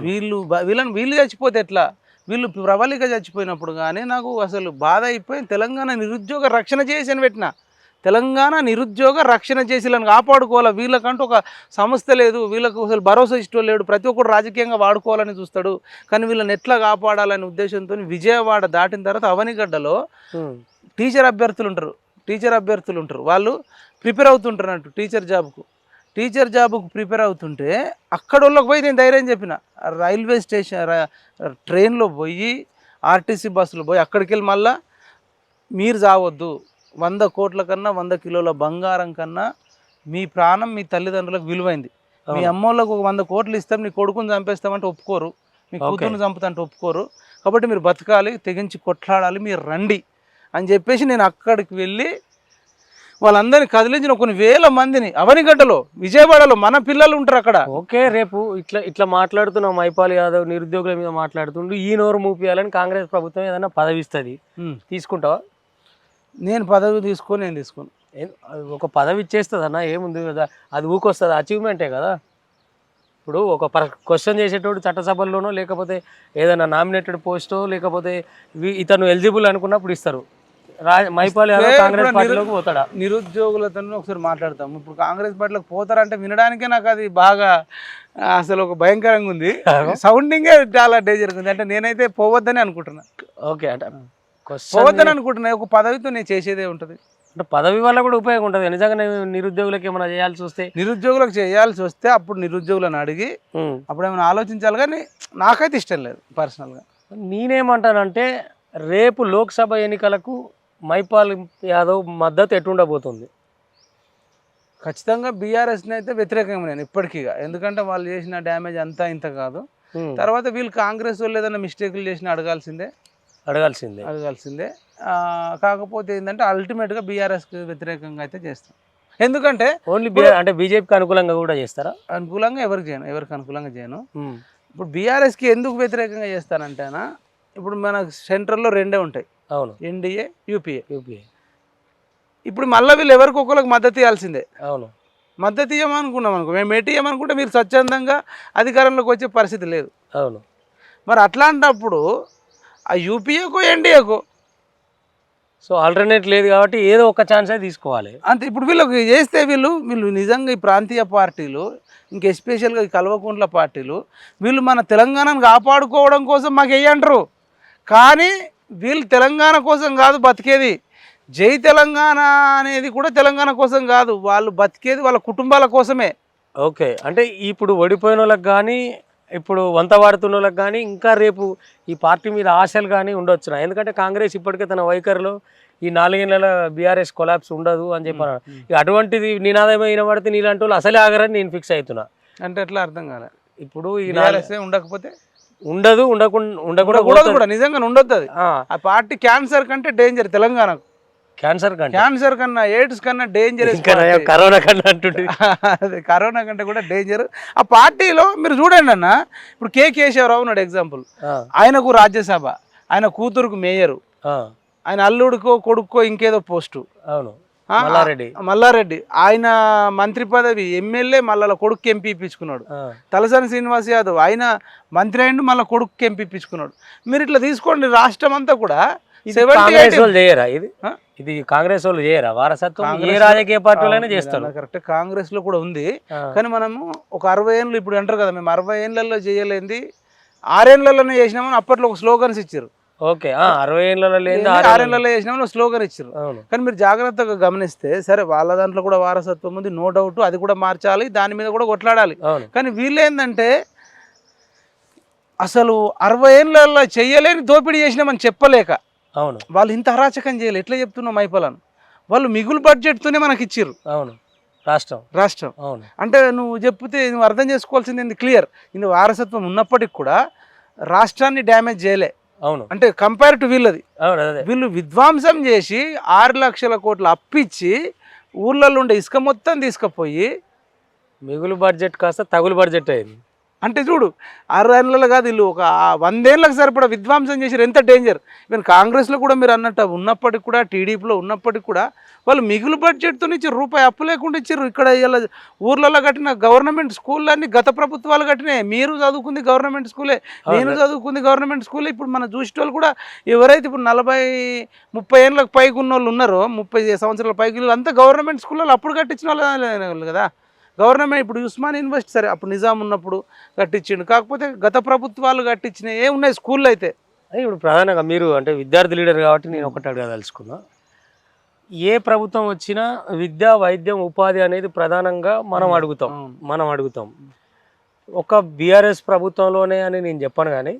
వీళ్ళు చచ్చిపోతే ఎట్లా? వీళ్ళు ప్రబలిక చచ్చిపోయినప్పుడు కానీ నాకు అసలు బాధ అయిపోయి తెలంగాణ నిరుద్యోగ రక్షణ చేసి అని పెట్టిన. తెలంగాణ నిరుద్యోగ రక్షణ చేసి వీళ్ళని కాపాడుకోవాలి. వీళ్ళకంటూ ఒక సంస్థ లేదు, వీళ్ళకు అసలు భరోసా ఇష్టం లేడు, ప్రతి ఒక్కరు రాజకీయంగా వాడుకోవాలని చూస్తాడు. కానీ వీళ్ళని ఎట్లా కాపాడాలనే ఉద్దేశంతో విజయవాడ దాటిన తర్వాత అవనిగడ్డలో టీచర్ అభ్యర్థులు ఉంటారు. వాళ్ళు ప్రిపేర్ అవుతుంటారు అన్నట్టు టీచర్ జాబ్కు ప్రిపేర్ అవుతుంటే అక్కడ వాళ్ళకి పోయి నేను ధైర్యం చెప్పిన, రైల్వే స్టేషన్ ట్రైన్లో పోయి ఆర్టీసీ బస్సులో పోయి అక్కడికి వెళ్ళి మళ్ళా మీరు చావద్దు, 100 కోట్ల కన్నా 100 కిలోల బంగారం కన్నా మీ ప్రాణం మీ తల్లిదండ్రులకు విలువైంది. మీ అమ్మోళ్ళకు 100 కోట్లు ఇస్తాం, నీ కొడుకుని చంపేస్తామంటే ఒప్పుకోరు, మీ కూతురుని చంపుతాంటే ఒప్పుకోరు. కాబట్టి మీరు బతకాలి, తెగించి కొట్లాడాలి, మీరు రండి అని చెప్పేసి నేను అక్కడికి వెళ్ళి వాళ్ళందరినీ కదిలించిన కొన్ని వేల మందిని అవనిగడ్డలో విజయవాడలో మన పిల్లలు ఉంటారు అక్కడ. ఓకే, రేపు ఇట్లా మాట్లాడుతున్నాం, మైపాల్ యాదవ్ నిరుద్యోగుల మీద మాట్లాడుతుండు, ఈ నోరు మూపియాలని కాంగ్రెస్ ప్రభుత్వం ఏదైనా పదవి ఇస్తుంది, తీసుకుంటావా? నేను పదవి నేను తీసుకోను. ఒక పదవి ఇచ్చేస్తుంది అన్న, ఏముంది కదా, అది ఊకొస్తుంది, అచీవ్మెంటే కదా. ఇప్పుడు ఒక క్వశ్చన్ చేసేటోడు చట్టసభల్లోనో లేకపోతే ఏదైనా నామినేటెడ్ పోస్టో లేకపోతే ఇతను ఎలిజిబుల్ అనుకున్నప్పుడు ఇస్తారు. మైపాల్ యాదవ్ కాంగ్రెస్ పార్టీలోకి పోతాడా? నిరుద్యోగులతో ఒకసారి మాట్లాడతాము. ఇప్పుడు కాంగ్రెస్ పార్టీలోకి పోతారంటే వినడానికే నాకు అది బాగా అసలు ఒక భయంకరంగా ఉంది. సౌండింగే చాలా డేంజర్గా ఉంది. అంటే నేనైతే పోవద్దని అనుకుంటున్నా. ఓకే, అంటే పోవద్దని అనుకుంటున్నా. ఒక పదవితో నేను చేసేదే ఉంటుంది. అంటే పదవి వల్ల కూడా ఉపయోగం ఉంటుంది. నిజంగా నిరుద్యోగులకు ఏమైనా చేయాల్సి వస్తే అప్పుడు నిరుద్యోగులను అడిగి అప్పుడు ఏమైనా ఆలోచించాలి. కానీ నాకైతే ఇష్టం లేదు పర్సనల్గా. నేనేమంటానంటే రేపు లోక్సభ ఎన్నికలకు మైపాల్ యాదవ్ మద్దతు ఎటుండబోతుంది? ఖచ్చితంగా బీఆర్ఎస్ని అయితే వ్యతిరేకంగా నేను ఇప్పటికీ. ఎందుకంటే వాళ్ళు చేసిన డ్యామేజ్ అంతా ఇంత కాదు. తర్వాత వీళ్ళు కాంగ్రెస్ వాళ్ళు ఏదైనా మిస్టేక్లు చేసినా అడగాల్సిందే. కాకపోతే ఏంటంటే అల్టిమేట్గా బీఆర్ఎస్కి వ్యతిరేకంగా అయితే చేస్తాం. ఎందుకంటే ఓన్లీ అంటే బీజేపీకి అనుకూలంగా కూడా చేస్తారా? అనుకూలంగా ఎవరికి అనుకూలంగా చేయను. ఇప్పుడు బీఆర్ఎస్కి ఎందుకు వ్యతిరేకంగా చేస్తానంటేనా, ఇప్పుడు మన సెంట్రల్లో రెండే ఉంటాయి. అవును, ఎన్డీఏ, యూపీఏ. ఇప్పుడు మళ్ళీ వీళ్ళు ఎవరికొకరికి మద్దతు ఇవ్వాల్సిందే. అవును, మద్దతు ఇవ్వమనుకున్నాం అనుకో, మేము ఇవ్వమనుకుంటే మీరు స్వచ్ఛందంగా అధికారంలోకి వచ్చే పరిస్థితి లేదు. అవును, మరి అట్లాంటప్పుడు ఆ యూపీఏకో ఎన్డీఏకో సో ఆల్టర్నేట్ లేదు కాబట్టి ఏదో ఒక ఛాన్సే తీసుకోవాలి అంతే. ఇప్పుడు వీళ్ళకి చేస్తే వీళ్ళు నిజంగా ఈ ప్రాంతీయ పార్టీలు, ఇంకా ఎస్పెషల్గా ఈ కల్వకుంట్ల పార్టీలు, వీళ్ళు మన తెలంగాణను కాపాడుకోవడం కోసం మాకు వేయంటారు. కానీ వీళ్ళు తెలంగాణ కోసం కాదు బతికేది. జై తెలంగాణ అనేది కూడా తెలంగాణ కోసం కాదు, వాళ్ళు బతికేది వాళ్ళ కుటుంబాల కోసమే. ఓకే, అంటే ఇప్పుడు ఓడిపోయిన వాళ్ళకి కానీ ఇప్పుడు వంత వాడుతున్న వాళ్ళకి కానీ ఇంకా రేపు ఈ పార్టీ మీద ఆశలు కానీ ఉండొచ్చునా? ఎందుకంటే కాంగ్రెస్ ఇప్పటికే తన వైఖరిలో ఈ 4 ఏళ్ళ బీఆర్ఎస్ కొలాప్స్ ఉండదు అని చెప్పాను. ఇక అటువంటిది నినాదం అయిన పడితే నీలాంటి వాళ్ళు అసలే ఆగరని నేను ఫిక్స్ అవుతున్నా. అంటే ఎట్లా అర్థం కాలే? ఇప్పుడు ఈ ఉండకపోతే ఉండకూడదు కూడా నిజంగా ఉండొద్దు. అది ఆ పార్టీ క్యాన్సర్ కంటే డేంజర్ తెలంగాణకు. క్యాన్సర్ కన్నా ఎయిడ్స్ కన్నా డేంజర్, కరోనా కన్నా అంటుంటే అదే కరోనా కంటే కూడా డేంజర్. ఆ పార్టీలో మీరు చూడండి అన్న, ఇప్పుడు కే కేశవరావు ఉన్నాడు ఎగ్జాంపుల్. ఆయనకు రాజ్యసభ, ఆయన కూతురుకు మేయరు, ఆయన అల్లుడికో కొడుకో ఇంకేదో పోస్టు. అవును, మల్లారెడ్డి ఆయన మంత్రి పదవి, ఎమ్మెల్యే, మళ్ళీ కొడుకు ఎంపీ ఇప్పించుకున్నాడు. తలసాని శ్రీనివాస్ యాదవ్ ఆయన మంత్రి అయిండు, మళ్ళీ కొడుకు ఎంపీ ఇప్పించుకున్నాడు. మీరు ఇట్లా తీసుకోండి రాష్ట్రం అంతా కూడా. ఇది కాంగ్రెస్ వాళ్ళు చేయరా వారసత్వం? ఏ రాజకీయ పార్టీలైనా చేస్తారు. కరెక్ట్, కాంగ్రెస్ లో కూడా ఉంది. కానీ మనము ఒక 60 ఏళ్ళు ఇప్పుడు అంటారు కదా, మేము 60 ఏళ్ళలో చేయలేంది 6 ఏళ్లలోనే చేసినామని అప్పట్లో ఒక స్లోగన్స్ ఇచ్చారు. ఓకే, 60 ఏళ్ళలో 6 ఏళ్లలో చేసినామని ఒక స్లోగన్ ఇచ్చారు. కానీ మీరు జాగ్రత్తగా గమనిస్తే సరే వాళ్ళ దాంట్లో కూడా వారసత్వం ఉంది, నో డౌట్, అది కూడా మార్చాలి, దాని మీద కూడా కొట్లాడాలి. కానీ వీళ్ళు ఏంటంటే అసలు 60 ఏళ్ళలో చెయ్యలేని దోపిడీ చేసినామని చెప్పలేక అవును వాళ్ళు ఇంత అరాచకం చేయలేదు. ఎట్లా చెప్తున్నాం మైపాలను, వాళ్ళు మిగులు బడ్జెట్తోనే మనకి ఇచ్చిర్రు. అవును, రాష్ట్రం. అవును, అంటే నువ్వు చెప్తే నువ్వు అర్థం చేసుకోవాల్సింది క్లియర్. ఇది వారసత్వం ఉన్నప్పటికి కూడా రాష్ట్రాన్ని డ్యామేజ్ చేయలే. అవును, అంటే కంపేర్ టు వీళ్ళది. వీళ్ళు విధ్వంసం చేసి 6 లక్షల కోట్లు అప్పిచ్చి ఊర్లలో ఉండే ఇసుక మొత్తం తీసుకుపోయి మిగులు బడ్జెట్ కాస్త తగులు బడ్జెట్ అయింది. అంటే చూడు 6 ఏళ్ళలో కాదు వీళ్ళు ఒక 100 ఏళ్ళకి సరిపడా విధ్వంసం చేసారు. ఎంత డేంజర్. ఈవెన్ కాంగ్రెస్లో కూడా మీరు అన్నట్టు ఉన్నప్పటికి కూడా, టీడీపీలో ఉన్నప్పటికి కూడా వాళ్ళు మిగులు బడ్జెట్తో ఇచ్చారు. రూపాయి అప్పు లేకుండా ఇచ్చారు. ఇక్కడ ఇలా ఊర్లలో కట్టిన గవర్నమెంట్ స్కూళ్ళన్నీ గత ప్రభుత్వాలు కట్టినాయి. మీరు చదువుకుంది గవర్నమెంట్ స్కూలే, నేను చదువుకుంది గవర్నమెంట్ స్కూలే. ఇప్పుడు మన చూసేటోళ్ళు కూడా ఎవరైతే ఇప్పుడు 40-30 ఏళ్ళకి పైకి ఉన్న వాళ్ళు ఉన్నారో, 30 సంవత్సరాల పైకి అంతా గవర్నమెంట్ స్కూల్లో అప్పుడు కట్టించిన వాళ్ళు కదా. గవర్నమెంట్ ఇప్పుడు ఉస్మాన్ యూనివర్సిటీ సరే అప్పుడు నిజాం ఉన్నప్పుడు కట్టించిండు, కాకపోతే గత ప్రభుత్వాలు కట్టించినవి ఏ ఉన్నాయి స్కూల్లో అయితే. ఇప్పుడు ప్రధానంగా మీరు అంటే విద్యార్థి లీడర్ కాబట్టి నేను ఒకటి అడగదలుచుకున్నా. ఏ ప్రభుత్వం వచ్చినా విద్య, వైద్యం, ఉపాధి అనేది ప్రధానంగా మనం అడుగుతాం. ఒక బీఆర్ఎస్ ప్రభుత్వంలోనే అని నేను చెప్పను, కానీ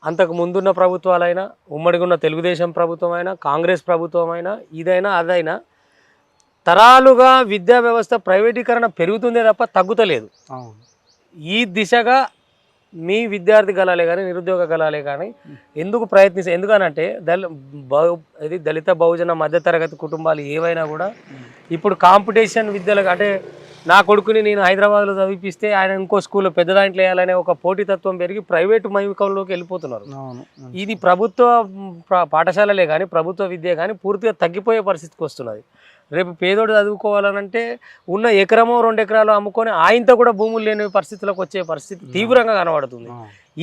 అంతకు ముందున్న ప్రభుత్వాలైనా, ఉమ్మడిగా ఉన్న తెలుగుదేశం ప్రభుత్వం అయినా, కాంగ్రెస్ ప్రభుత్వం అయినా, ఇదైనా అదైనా తరాలుగా విద్యా వ్యవస్థ ప్రైవేటీకరణ పెరుగుతుందే తప్ప తగ్గుతలేదు. ఈ దిశగా మీ విద్యార్థి గలాలే కానీ, నిరుద్యోగ గలాలే కానీ ఎందుకు ప్రయత్నిస్తారు? ఎందుకనంటే దళిత బహుజన మధ్యతరగతి కుటుంబాలు ఏవైనా కూడా ఇప్పుడు కాంపిటీషన్ విద్యలకు, అంటే నా కొడుకుని నేను హైదరాబాద్లో చదివిపిస్తే ఆయన ఇంకో స్కూల్లో పెద్ద దాంట్లో వేయాలనే ఒక పోటీతత్వం పెరిగి ప్రైవేటు మైకంలోకి వెళ్ళిపోతున్నారు. ఇది ప్రభుత్వ పాఠశాలలే కానీ, ప్రభుత్వ విద్య కానీ పూర్తిగా తగ్గిపోయే పరిస్థితికి వస్తున్నది. రేపు పేదోడు చదువుకోవాలనంటే ఉన్న ఎకరమో 2 ఎకరాలు అమ్ముకొని ఆయనతో కూడా భూములు లేని పరిస్థితులకు వచ్చే పరిస్థితి తీవ్రంగా కనబడుతుంది.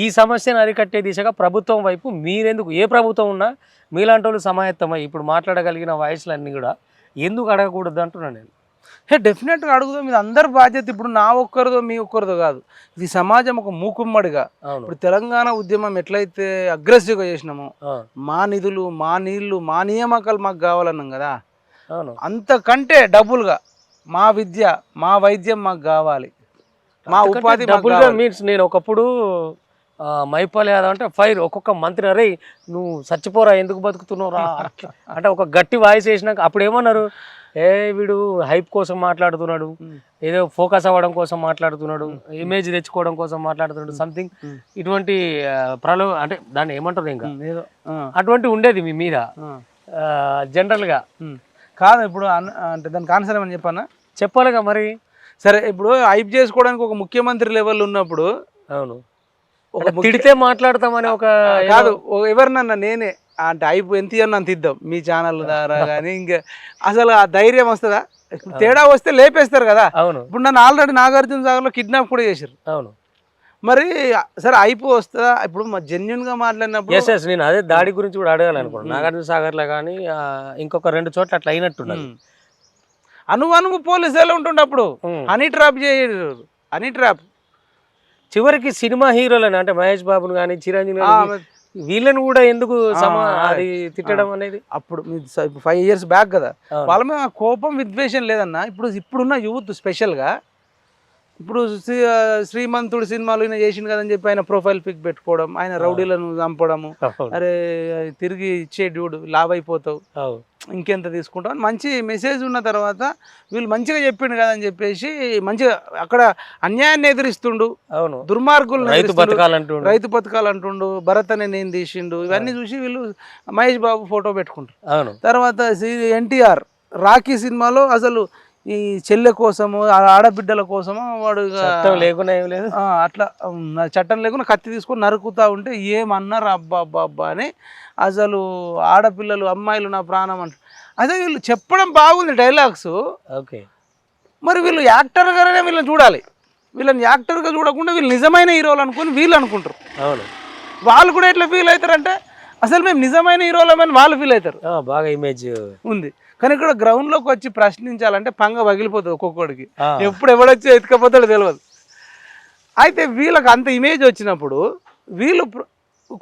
ఈ సమస్యను అరికట్టే దిశగా ప్రభుత్వం వైపు మీరెందుకు, ఏ ప్రభుత్వం ఉన్నా మీలాంటి వాళ్ళు సమాయత్తమై ఇప్పుడు మాట్లాడగలిగిన వాయిస్లన్నీ కూడా ఎందుకు అడగకూడదు అంటున్నాను నేను. డెఫినెట్గా అడుగుదాం. ఇది అందరి బాధ్యత. ఇప్పుడు నా ఒక్కరిదో మీ ఒక్కరిదో కాదు, ఇది సమాజం ఒక మూకుమ్మడిగా. ఇప్పుడు తెలంగాణ ఉద్యమం ఎట్లయితే అగ్రెసివ్గా చేసినామో, మా నిధులు, మా నీళ్లు, మా నియామకాలు మాకు కావాలన్నాం కదా, అంతకంటే డబుల్గా మా విద్య, మా వైద్యం మాకు కావాలి, మా ఉపాధి డబుల్గా. మీన్స్ నేను ఒకప్పుడు మైపాల్ యాదవ్ అంటే ఫైర్, ఒక్కొక్క మంత్రి అరే నువ్వు చచ్చిపోరా, ఎందుకు బతుకుతున్నావు రా అంటే ఒక గట్టి వాయిస్ వేసినాక అప్పుడు ఏమన్నారు, వీడు హైప్ కోసం మాట్లాడుతున్నాడు, ఏదో ఫోకస్ అవ్వడం కోసం మాట్లాడుతున్నాడు, ఇమేజ్ తెచ్చుకోవడం కోసం మాట్లాడుతున్నాడు, సంథింగ్ ఇటువంటి అంటే దాన్ని ఏమంటారు ఇంకా అటువంటి ఉండేది మీ మీద జనరల్గా. కాదు ఇప్పుడు అంటే దానికి ఆన్సర్ ఏమని చెప్పాలిగా మరి. సరే ఇప్పుడు హైప్ చేసుకోవడానికి ఒక ముఖ్యమంత్రి లెవెల్ ఉన్నప్పుడు, అవును ఒక తిడితే మాట్లాడతామని ఒక కాదు, ఎవరినన్నా నేనే అంటే హైప్ ఎంత ఇవ్వను అంత ఇద్దాం మీ ఛానల్ ద్వారా కానీ, ఇంకా అసలు ఆ ధైర్యం వస్తుందా? తేడా వస్తే లేపేస్తారు కదా. అవును. ఇప్పుడు నన్ను ఆల్రెడీ నాగార్జున సాగర్లో కిడ్నాప్ కూడా చేశారు. అవును. మరి సరే హైప్ వస్తుందా? ఇప్పుడు జెన్యున్ గా మాట్లాడినప్పుడు నేను అదే దాడి గురించి కూడా అడగాలనుకున్నాను. నాగార్జున సాగర్లో కానీ ఇంకొక 2 చోట్ల అట్లా అయినట్టున్నది. అనువు పోలీసు ఎలా ఉంటుండే అప్పుడు హనీ ట్రాప్ చేయరు, హనీ ట్రాప్. చివరికి సినిమా హీరోలని అంటే మహేష్ బాబుని కానీ, చిరంజీవి వీళ్ళని కూడా ఎందుకు అది తిట్టడం అనేది? అప్పుడు 5 years బ్యాక్ కదా, వాళ్ళ మీద కోపం, విద్వేషం లేదన్నా. ఇప్పుడున్న యూత్ స్పెషల్గా ఇప్పుడు శ్రీమంతుడు సినిమాలు ఈయన చేసిండు కదని చెప్పి ఆయన ప్రొఫైల్ పిక్ పెట్టుకోవడం, ఆయన రౌడీలను చంపడము, అరే తిరిగి ఇచ్చే డ్యూడ్ లావ్ అయిపోతావు, ఇంకెంత తీసుకుంటావు అని మంచి మెసేజ్ ఉన్న తర్వాత వీళ్ళు మంచిగా చెప్పిండు కదని చెప్పేసి మంచిగా అక్కడ అన్యాయాన్ని ఎదిరిస్తుండు. అవును. దుర్మార్గులు రైతు బతకాలంటుండు, భరత్ అనే నేను తీసిండు. ఇవన్నీ చూసి వీళ్ళు మహేష్ బాబు ఫోటో పెట్టుకుంటారు. అవును. తర్వాత ఎన్టీఆర్ రాఖీ సినిమాలో అసలు ఈ చెల్లె కోసము, ఆడబిడ్డల కోసము వాడు అట్లా చట్టం లేకుండా కత్తి తీసుకొని నరుకుతా ఉంటే ఏమన్నారు అబ్బా అబ్బా అబ్బా అని. అసలు ఆడపిల్లలు, అమ్మాయిలు నా ప్రాణం అంటారు. అదే వీళ్ళు చెప్పడం బాగుంది డైలాగ్స్. ఓకే. మరి వీళ్ళు యాక్టర్గానే వీళ్ళని చూడాలి. వీళ్ళని యాక్టర్గా చూడకుండా వీళ్ళు నిజమైన హీరోలు అనుకుని వీళ్ళు అనుకుంటారు. అవును. వాళ్ళు కూడా ఎట్లా ఫీల్ అవుతారంటే అసలు మేము నిజమైన హీరోలమని వాళ్ళు ఫీల్ అవుతారు. బాగా ఇమేజ్ ఉంది. కానీ ఇక్కడ గ్రౌండ్లోకి వచ్చి ప్రశ్నించాలంటే పంగ పగిలిపోతుంది ఒక్కొక్కడికి. ఎప్పుడు ఎవడొచ్చి ఎత్తుకపోతాడో తెలియదు. అయితే వీళ్ళకి అంత ఇమేజ్ వచ్చినప్పుడు వీళ్ళు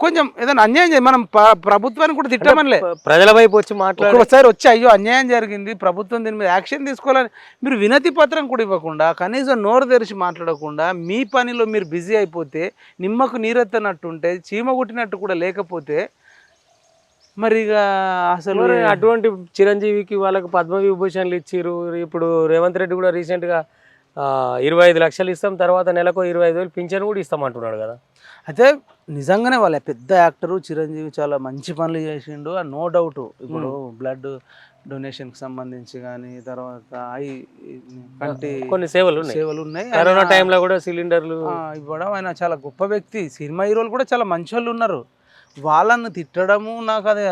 కొంచెం ఏదైనా అన్యాయం చేయాలి. మనం ప్రభుత్వాన్ని కూడా తిట్టామనిలే, ప్రజల వైపు వచ్చి మాట్లాడి ఒకసారి వచ్చి అయ్యో అన్యాయం జరిగింది, ప్రభుత్వం దీని మీద యాక్షన్ తీసుకోవాలని మీరు వినతి పత్రం కూడా ఇవ్వకుండా, కనీసం నోరు తెరిచి మాట్లాడకుండా మీ పనిలో మీరు బిజీ అయిపోతే, నిమ్మకు నీరెత్తనట్టుంటే, చీమ కుట్టినట్టు కూడా లేకపోతే మరి ఇక అసలు అటువంటి చిరంజీవికి వాళ్ళకి పద్మవిభూషణ్లు ఇచ్చిర్రు. ఇప్పుడు రేవంత్ రెడ్డి కూడా రీసెంట్గా 25 లక్షలు ఇస్తాం, తర్వాత నెలకు 25,000 పింఛన్ కూడా ఇస్తామంటున్నాడు కదా. అయితే నిజంగానే వాళ్ళ పెద్ద యాక్టరు చిరంజీవి చాలా మంచి పనులు చేసిండు, నో డౌట్. ఇప్పుడు బ్లడ్ డొనేషన్కి సంబంధించి కానీ తర్వాత కంటి కొన్ని సేవలు ఉన్నాయి. సేవలు ఉన్నాయి. కరోనా టైంలో కూడా సిలిండర్లు ఇవ్వడం. ఆయన చాలా గొప్ప వ్యక్తి. సినిమా హీరోలు కూడా చాలా మంచి వాళ్ళు ఉన్నారు. వాళ్ళని తిట్టడము నాకు అది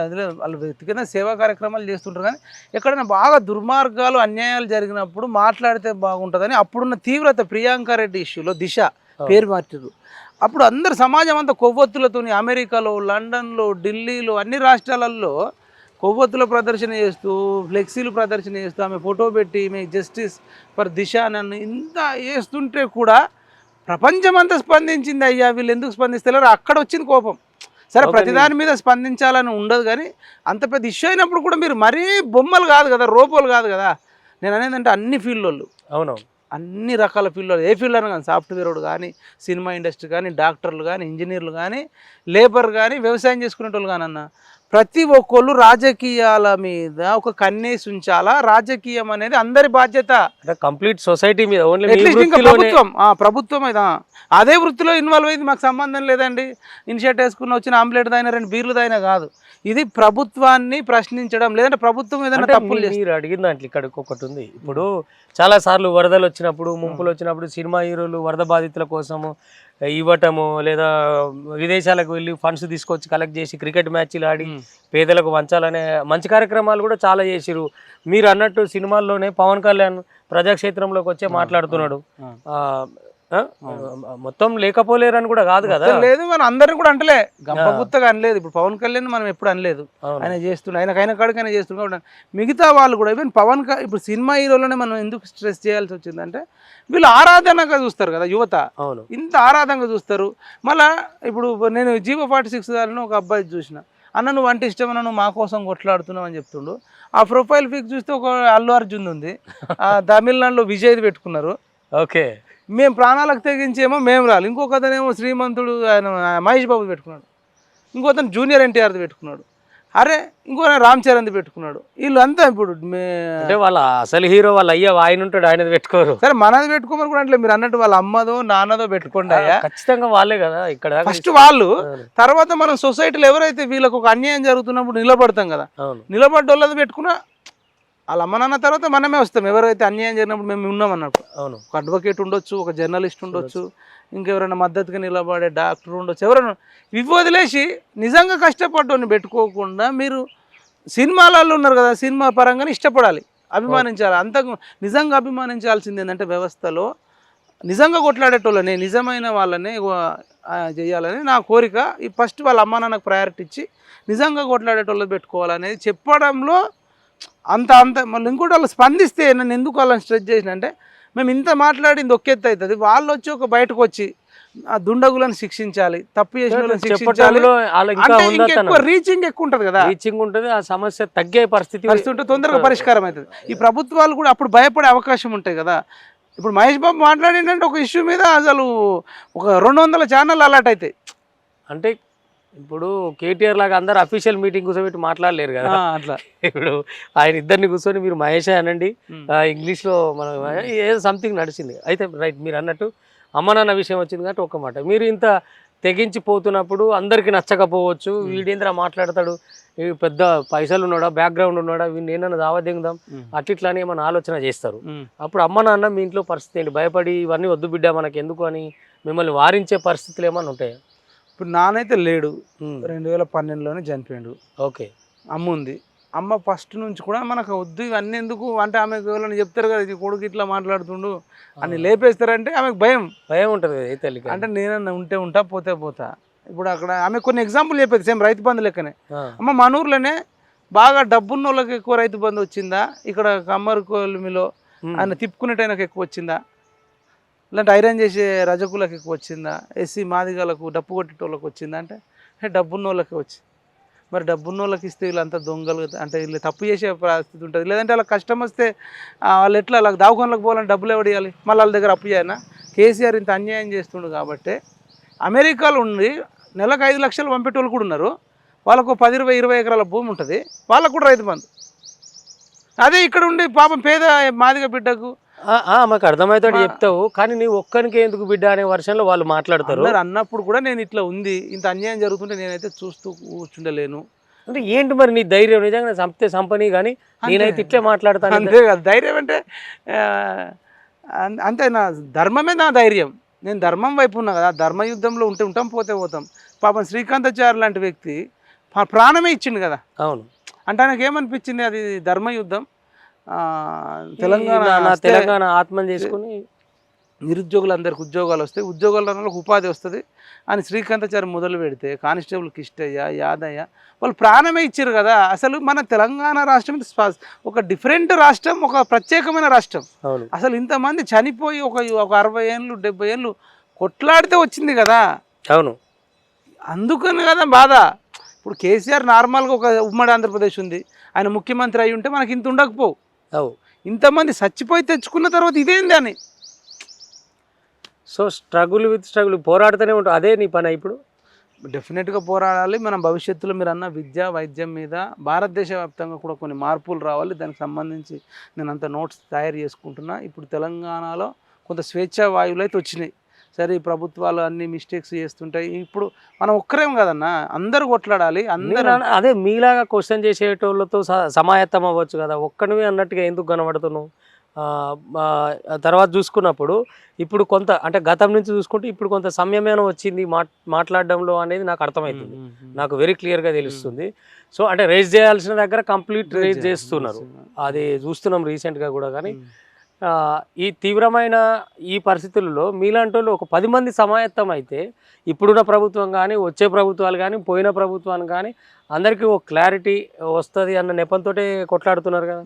వాళ్ళు వ్యక్తిగత సేవా కార్యక్రమాలు చేస్తుంటారు, కానీ ఎక్కడైనా బాగా దుర్మార్గాలు అన్యాయాలు జరిగినప్పుడు మాట్లాడితే బాగుంటుందని అప్పుడున్న తీవ్రత ప్రియాంక రెడ్డి ఇష్యూలో దిశ పేరు మార్చారు. అప్పుడు అందరు సమాజం అంతా కొవ్వొత్తులతో అమెరికాలో, లండన్లో, ఢిల్లీలో అన్ని రాష్ట్రాలలో కొవ్వొత్తుల ప్రదర్శన చేస్తూ ఫ్లెక్సీలు ప్రదర్శన చేస్తూ ఆమె ఫోటో పెట్టి మే జస్టిస్ ఫర్ దిశ నన్ను ఇంత వేస్తుంటే కూడా ప్రపంచమంతా స్పందించింది. అయ్యా వీళ్ళు ఎందుకు స్పందిస్తలేరు, అక్కడ వచ్చింది కోపం. సరే ప్రతిదాని మీద స్పందించాలని ఉండదు, కానీ అంత పెద్ద ఇష్యూ అయినప్పుడు కూడా మీరు మరీ బొమ్మలు కాదు కదా, రోపోలు కాదు కదా. నేను అనేది అంటే అన్ని ఫీల్డ్లో, అవునవును, అన్ని రకాల ఫీల్డ్లో, ఏ ఫీల్డ్ అయినా కానీ, సాఫ్ట్వేర్ కానీ, సినిమా ఇండస్ట్రీ కానీ, డాక్టర్లు కానీ, ఇంజనీర్లు కానీ, లేబర్ కానీ, వ్యవసాయం చేసుకునే వాళ్ళు కానీ అన్న ప్రతి ఒక్కళ్ళు రాజకీయాల మీద ఒక కన్నేసి ఉంచాలా. రాజకీయం అనేది అందరి బాధ్యత. కంప్లీట్ సొసైటీ మీద ప్రభుత్వం మీద అదే వృత్తిలో ఇన్వాల్వ్ అయింది. మాకు సంబంధం లేదండి, ఇనిషియేట్ వేసుకుని వచ్చిన ఆమ్లెట్ దాయినా 2 బీర్లు దాయినా కాదు. ఇది ప్రభుత్వాన్ని ప్రశ్నించడం, లేదంటే ప్రభుత్వం ఏదైనా తప్పులు చేసి. మీరు అడిగిన దాంట్లో ఇక్కడ ఒకటి ఉంది. ఇప్పుడు చాలా సార్లు వరదలు వచ్చినప్పుడు, ముంపులు వచ్చినప్పుడు సినిమా హీరోలు వరద బాధితుల కోసము ఇవ్వటము, లేదా విదేశాలకు వెళ్ళి ఫండ్స్ తీసుకొచ్చి కలెక్ట్ చేసి క్రికెట్ మ్యాచ్లు ఆడి పేదలకు వంచాలనే మంచి కార్యక్రమాలు కూడా చాలా చేసిరు. మీరు అన్నట్టు సినిమాల్లోనే పవన్ కళ్యాణ్ ప్రజాక్షేత్రంలోకి వచ్చే మాట్లాడుతున్నాడు. మొత్తం లేకపోలేరని కూడా కాదు కదా. లేదు, మనం అందరిని కూడా అంటలే, గంపగుత్తగా అనలేదు. ఇప్పుడు పవన్ కళ్యాణ్ మనం ఎప్పుడు అనలేదు, ఆయన చేస్తుండే, ఆయన కాడికి ఆయన చేస్తుండే. మిగతా వాళ్ళు కూడా ఈవెన్ ఇప్పుడు సినిమా హీరోలోనే మనం ఎందుకు స్ట్రెస్ చేయాల్సి వచ్చిందంటే వీళ్ళు ఆరాధనగా చూస్తారు కదా యువత. అవును, ఇంత ఆరాధనగా చూస్తారు. మళ్ళా ఇప్పుడు నేను జీవో 46 దానిలో ఒక అబ్బాయి చూసిన, అన్న నువ్వు అంటే ఇష్టం అన్న, నువ్వు మా కోసం కొట్లాడుతున్నావు అని చెప్తుండు. ఆ ప్రొఫైల్ పిక్ చూస్తే ఒక అల్లు అర్జున్ ఉంది, తమిళనాడులో విజయ్ పెట్టుకున్నారు. ఓకే, మేము ప్రాణాలకు తెగించేమో మేము రాలి. ఇంకొక అతనేమో శ్రీమంతుడు ఆయన మహేష్ బాబు పెట్టుకున్నాడు, ఇంకొకతను జూనియర్ ఎన్టీఆర్ది పెట్టుకున్నాడు, అరే ఇంకో రామ్ చరణ్ది పెట్టుకున్నాడు. వీళ్ళంతా ఇప్పుడు అంటే వాళ్ళ అసలు హీరో వాళ్ళ అయ్యా ఆయన ఉంటాడు, ఆయనది పెట్టుకోరు. సరే మనది పెట్టుకోమని కూడా అంటే మీరు అన్నట్టు వాళ్ళ అమ్మదో నాన్నదో పెట్టుకోండి అయ్యా, ఖచ్చితంగా వాళ్ళే కదా ఇక్కడ ఫస్ట్ వాళ్ళు. తర్వాత మనం సొసైటీలో ఎవరైతే వీళ్ళకి ఒక అన్యాయం జరుగుతున్నప్పుడు నిలబడతాం కదా, నిలబడ్డ వాళ్ళది పెట్టుకున్నా వాళ్ళ అమ్మ నాన్న తర్వాత మనమే వస్తాం. ఎవరైతే అన్యాయం జరిగినప్పుడు మేము ఉన్నాం అన్నట్టు. అవును, ఒక అడ్వకేట్ ఉండొచ్చు, ఒక జర్నలిస్ట్ ఉండొచ్చు, ఇంకెవరైనా మద్దతుగా నిలబడే డాక్టర్ ఉండొచ్చు, ఎవరైనా. ఇవి వదిలేసి నిజంగా కష్టపడ్డోని పెట్టుకోకుండా మీరు సినిమాలలో ఉన్నారు కదా, సినిమా పరంగానే ఇష్టపడాలి, అభిమానించాలి. అంతకు నిజంగా అభిమానించాల్సింది ఏంటంటే వ్యవస్థలో నిజంగా కొట్లాడేటోళ్ళని, నిజమైన వాళ్ళని చేయాలని నా కోరిక. ఈ ఫస్ట్ వాళ్ళ అమ్మ నాన్నకు ప్రయారిటీ ఇచ్చి నిజంగా కొట్లాడేటోళ్ళు పెట్టుకోవాలనేది చెప్పడంలో అంత మళ్ళీ ఇంకోటి వాళ్ళు స్పందిస్తే నన్ను ఎందుకు వాళ్ళని స్ట్రెచ్ చేసిన అంటే, మేము ఇంత మాట్లాడింది ఒకెత్త అవుతుంది, వాళ్ళు వచ్చి ఒక బయటకు వచ్చి ఆ దుండగులను శిక్షించాలి, తప్పు చేసిన వాళ్ళని శిక్షించాలి, రీచింగ్ ఎక్కువ ఉంటుంది కదా, రీచింగ్ ఉంటుంది, ఆ సమస్య తగ్గే పరిస్థితి ఉంటే తొందరగా పరిష్కారం అవుతుంది. ఈ ప్రభుత్వాలు కూడా అప్పుడు భయపడే అవకాశం ఉంటాయి కదా. ఇప్పుడు మహేష్ బాబు మాట్లాడిందంటే ఒక ఇష్యూ మీద అసలు ఒక 200 ఛానల్ అలర్ట్ అవుతాయి. అంటే ఇప్పుడు కేటీఆర్ లాగా అందరు అఫీషియల్ మీటింగ్ కూర్చోబెట్టి మాట్లాడలేరు కదా అట్లా. ఇప్పుడు ఆయన ఇద్దరిని కూర్చొని మీరు మహేష్ అనండి, ఇంగ్లీష్లో మనం ఏదో సంథింగ్ నడిచింది. అయితే రైట్, మీరు అన్నట్టు అమ్మ నాన్న విషయం వచ్చింది కాబట్టి ఒక మాట, మీరు ఇంత తెగించిపోతున్నప్పుడు అందరికి నచ్చకపోవచ్చు, వీడేంద్ర మాట్లాడతాడు, పెద్ద పైసలు ఉన్నాడా, బ్యాక్గ్రౌండ్ ఉన్నాడా, వీడిని ఏమన్నా దావదిందాం అట్లా అని ఏమన్నా ఆలోచన చేస్తారు. అప్పుడు అమ్మ నాన్న మీ ఇంట్లో పరిస్థితి ఏంటి? భయపడి ఇవన్నీ వద్దు బిడ్డ మనకి ఎందుకు అని మిమ్మల్ని వారించే పరిస్థితులు ఏమన్నా ఉంటాయా? ఇప్పుడు నానైతే లేడు, 2012లోనే చనిపోయాడు. ఓకే, అమ్మ ఉంది. అమ్మ ఫస్ట్ నుంచి కూడా మనకు వద్దు ఇవన్నీ ఎందుకు అంటే, ఆమెకు ఎవరైనా చెప్తారు కదా ఇది కొడుకు ఇట్లా మాట్లాడుతుండు అని లేపేస్తారంటే ఆమెకు భయం ఉంటుంది అంటే నేనన్నా ఉంటే ఉంటా పోతే పోతా. ఇప్పుడు అక్కడ ఆమె కొన్ని ఎగ్జాంపుల్ చెప్పేది సేమ్ రైతు బంధు లెక్కనే. అమ్మ మన ఊర్లోనే బాగా డబ్బున్న వాళ్ళకి ఎక్కువ రైతు బంధు వచ్చిందా, ఇక్కడ కమ్మరి కొలిమిలో ఆయన తిప్పుకునేటైనాకు ఎక్కువ వచ్చిందా, ఇలాంటి ఐరన్ చేసే రజకులకు ఎక్కువ వచ్చిందా, ఎస్సీ మాదిగలకు డప్పు కొట్టేటోళ్ళకి వచ్చిందా అంటే డబ్బున్న వాళ్ళకి వచ్చింది. మరి డబ్బున్న వాళ్ళకి ఇస్తే వీళ్ళంతా దొంగలు అంటే వీళ్ళు తప్పు చేసే పరిస్థితి ఉంటుంది. లేదంటే వాళ్ళకి కష్టం వస్తే వాళ్ళు ఎట్లా వాళ్ళకి దావకాన్లకు పోవాలని డబ్బులు ఎవరు ఇవ్వాలి, మళ్ళీ వాళ్ళ దగ్గర అప్పు చేయనా? కేసీఆర్ ఇంత అన్యాయం చేస్తుండు కాబట్టి అమెరికాలో ఉండి నెలకు 5 లక్షలు పంపేటోళ్ళు కూడా ఉన్నారు. వాళ్ళకు 10-20 ఎకరాల భూమి ఉంటుంది, వాళ్ళకు కూడా రైతు బంధు. అదే ఇక్కడ ఉండి పాపం పేద మాదిగ బిడ్డకు మాకు అర్థమవుతాడు చెప్తావు, కానీ నీవు ఒక్కరికి ఎందుకు బిడ్డ అనే వర్షంలో వాళ్ళు మాట్లాడతారు. అన్నప్పుడు కూడా నేను ఇట్లా ఉంది, ఇంత అన్యాయం జరుగుతుంటే నేనైతే చూస్తూ కూర్చుండలేను, అంటే ఏంటి మరి నీ ధైర్యం? నిజంగా చంపితే చంపని కానీ నేనైతే ఇట్లే మాట్లాడతాను. అంతే కదా, ధైర్యం అంటే అంతే, నా ధర్మమే నా ధైర్యం. నేను ధర్మం వైపు ఉన్నా కదా, ధర్మయుద్ధంలో ఉంటాం, పోతే పోతాం. పాపం శ్రీకాంతాచారి లాంటి వ్యక్తి ప్రాణమే ఇచ్చిండు కదా. అవును. అంటే ఆయనకు ఏమనిపించింది, అది ధర్మయుద్ధం. తెలంగాణ ఆత్మహత్య చేసుకుని నిరుద్యోగులందరికీ ఉద్యోగాలు వస్తాయి, ఉద్యోగాల ఉపాధి వస్తుంది అని శ్రీకాంతాచారి మొదలు పెడితే కానిస్టేబుల్ కిష్టయ్య, యాదయ్య వాళ్ళు ప్రాణమే ఇచ్చారు కదా. అసలు మన తెలంగాణ రాష్ట్రం ఒక డిఫరెంట్ రాష్ట్రం, ఒక ప్రత్యేకమైన రాష్ట్రం. అసలు ఇంతమంది చనిపోయి ఒక 60 ఏళ్ళు 70 ఏళ్ళు కొట్లాడితే వచ్చింది కదా. అవును, అందుకని కదా బాధ. ఇప్పుడు కేసీఆర్ నార్మల్గా ఒక ఉమ్మడి ఆంధ్రప్రదేశ్ ఉంది, ఆయన ముఖ్యమంత్రి అయి ఉంటే మనకి ఇంత ఉండకపోవు. ఇంతమంది చచ్చిపోయి తెచ్చుకున్న తర్వాత ఇదేంది అని. సో స్ట్రగుల్ విత్ స్ట్రగుల్ పోరాడుతూనే ఉంటాం. అదే నీ పని ఇప్పుడు. డెఫినెట్గా పోరాడాలి. మనం భవిష్యత్తులో మీరు అన్న విద్య వైద్యం మీద భారతదేశ వ్యాప్తంగా కూడా కొన్ని మార్పులు రావాలి. దానికి సంబంధించి నేను అంత నోట్స్ తయారు చేసుకుంటున్నా. ఇప్పుడు తెలంగాణలో కొంత స్వేచ్ఛా వాయువులు అయితే వచ్చినాయి. సరే, ఈ ప్రభుత్వాలు అన్ని మిస్టేక్స్ చేస్తుంటాయి. ఇప్పుడు మనం ఒక్కరేం కదన్నా, అందరూ కొట్లాడాలి. అందరూ అదే మీలాగా క్వశ్చన్ చేసేటోళ్ళతో సమాయత్తం అవ్వచ్చు కదా. ఒక్కనివి అన్నట్టుగా ఎందుకు కనబడుతున్నావు? తర్వాత చూసుకున్నప్పుడు ఇప్పుడు కొంత అంటే గతం నుంచి చూసుకుంటే ఇప్పుడు కొంత సంయమనం వచ్చింది మాట్లాడడంలో అనేది నాకు అర్థమవుతుంది, నాకు వెరీ క్లియర్గా తెలుస్తుంది. సో అంటే రేజ్ చేయాల్సిన దగ్గర కంప్లీట్ రేజ్ చేస్తున్నారు, అది చూస్తున్నాం రీసెంట్గా కూడా. కానీ ఈ తీవ్రమైన ఈ పరిస్థితుల్లో మీలాంటి వాళ్ళు ఒక 10 మంది సమాయత్తం అయితే ఇప్పుడున్న ప్రభుత్వం కానీ వచ్చే ప్రభుత్వాలు కానీ పోయిన ప్రభుత్వాన్ని కానీ అందరికీ ఒక క్లారిటీ వస్తుంది అన్న నెపంతో కొట్లాడుతున్నారు కదా.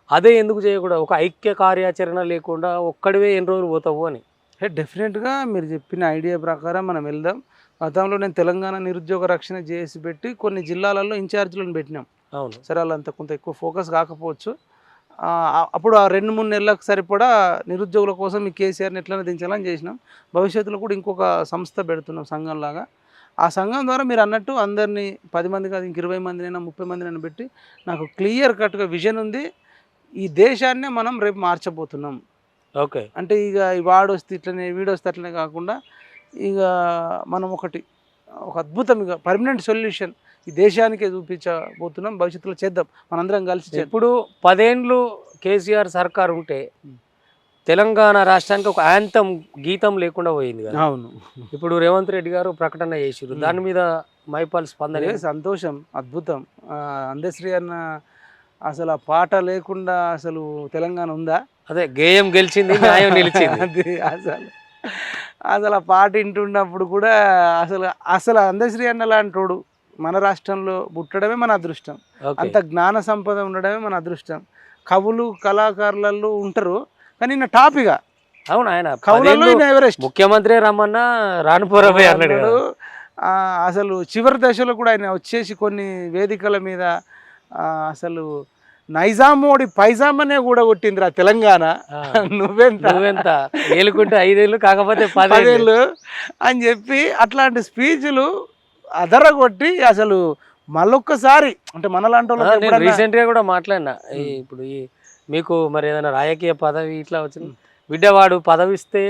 అదే ఎందుకు చేయకూడదు? ఒక ఐక్య కార్యాచరణ లేకుండా ఒక్కడివే ఎన్ని రోజులు పోతావు అని. డెఫినెట్గా మీరు చెప్పిన ఐడియా ప్రకారం మనం వెళ్దాం. గతంలో నేను తెలంగాణ నిరుద్యోగ రక్షణ చేసి పెట్టి కొన్ని జిల్లాలలో ఇన్ఛార్జీలను పెట్టినాం. అవును, సరే, వాళ్ళంత కొంత ఎక్కువ ఫోకస్ కాకపోవచ్చు. అప్పుడు ఆ 2-3 నెలలకు సరిపడా నిరుద్యోగుల కోసం ఈ కేసీఆర్ని ఎట్లనే దించాలని చేసినాం. భవిష్యత్తులో కూడా ఇంకొక సంస్థ పెడుతున్నాం సంఘంలాగా. ఆ సంఘం ద్వారా మీరు అన్నట్టు అందరినీ 10 మంది కాదు, ఇంక 20 మందినైనా 30 మందినైనా పెట్టి నాకు క్లియర్ కట్గా విజన్ ఉంది. ఈ దేశాన్నే మనం రేపు మార్చబోతున్నాం. ఓకే, అంటే ఇక వాడొస్తే ఇట్లనే వీడొస్తే అట్లనే కాకుండా ఇక మనం ఒక అద్భుతం, ఇక పర్మనెంట్ సొల్యూషన్ ఈ దేశానికే చూపించబోతున్నాం. భవిష్యత్తులో చేద్దాం మనందరం కలిసి. ఇప్పుడు 10 ఏళ్ళు కేసీఆర్ సర్కార్ ఉంటే తెలంగాణ రాష్ట్రానికి ఒక యాంతం గీతం లేకుండా పోయింది కదా. అవును, ఇప్పుడు రేవంత్ రెడ్డి గారు ప్రకటన చేసిరు, దాని మీద మైపాల్ స్పందన. సంతోషం, అద్భుతం. అందశ్రీ అన్న అసలు ఆ పాట లేకుండా అసలు తెలంగాణ ఉందా? అదే గేయం గెలిచింది, న్యాయం నిలిచింది. అది అసలు ఆ పాట వింటున్నప్పుడు కూడా అసలు అందశ్రీ అన్న లాంటోడు మన రాష్ట్రంలో పుట్టడమే మన అదృష్టం. అంత జ్ఞాన సంపద ఉండడమే మన అదృష్టం. కవులు కళాకారులలో ఉంటారు కానీ ఈయన టాపిగా. అవును, ఆయన కవులలో ఎవరెస్ట్. ముఖ్యమంత్రి రమ్మన్నా రానుపోరబోయే అన్నాడు. అసలు చివరి దశలో కూడా ఆయన వచ్చేసి కొన్ని వేదికల మీద అసలు నైజామోడి పైజామనే కూడా కొట్టిందిరా తెలంగాణ, నువ్వెంత ఏలుకుంటే 5 ఏళ్ళు కాకపోతే 10 ఏళ్ళు అని చెప్పి అట్లాంటి స్పీచ్లు అదరగొట్టి అసలు మళ్ళొక్కసారి అంటే మనలాంటి వాళ్ళు రీసెంట్గా కూడా మాట్లాడినా. ఇప్పుడు మీకు మరి ఏదైనా రాజకీయ పదవి ఇట్లా వచ్చింది, బిడ్డవాడు పదవి ఇస్తే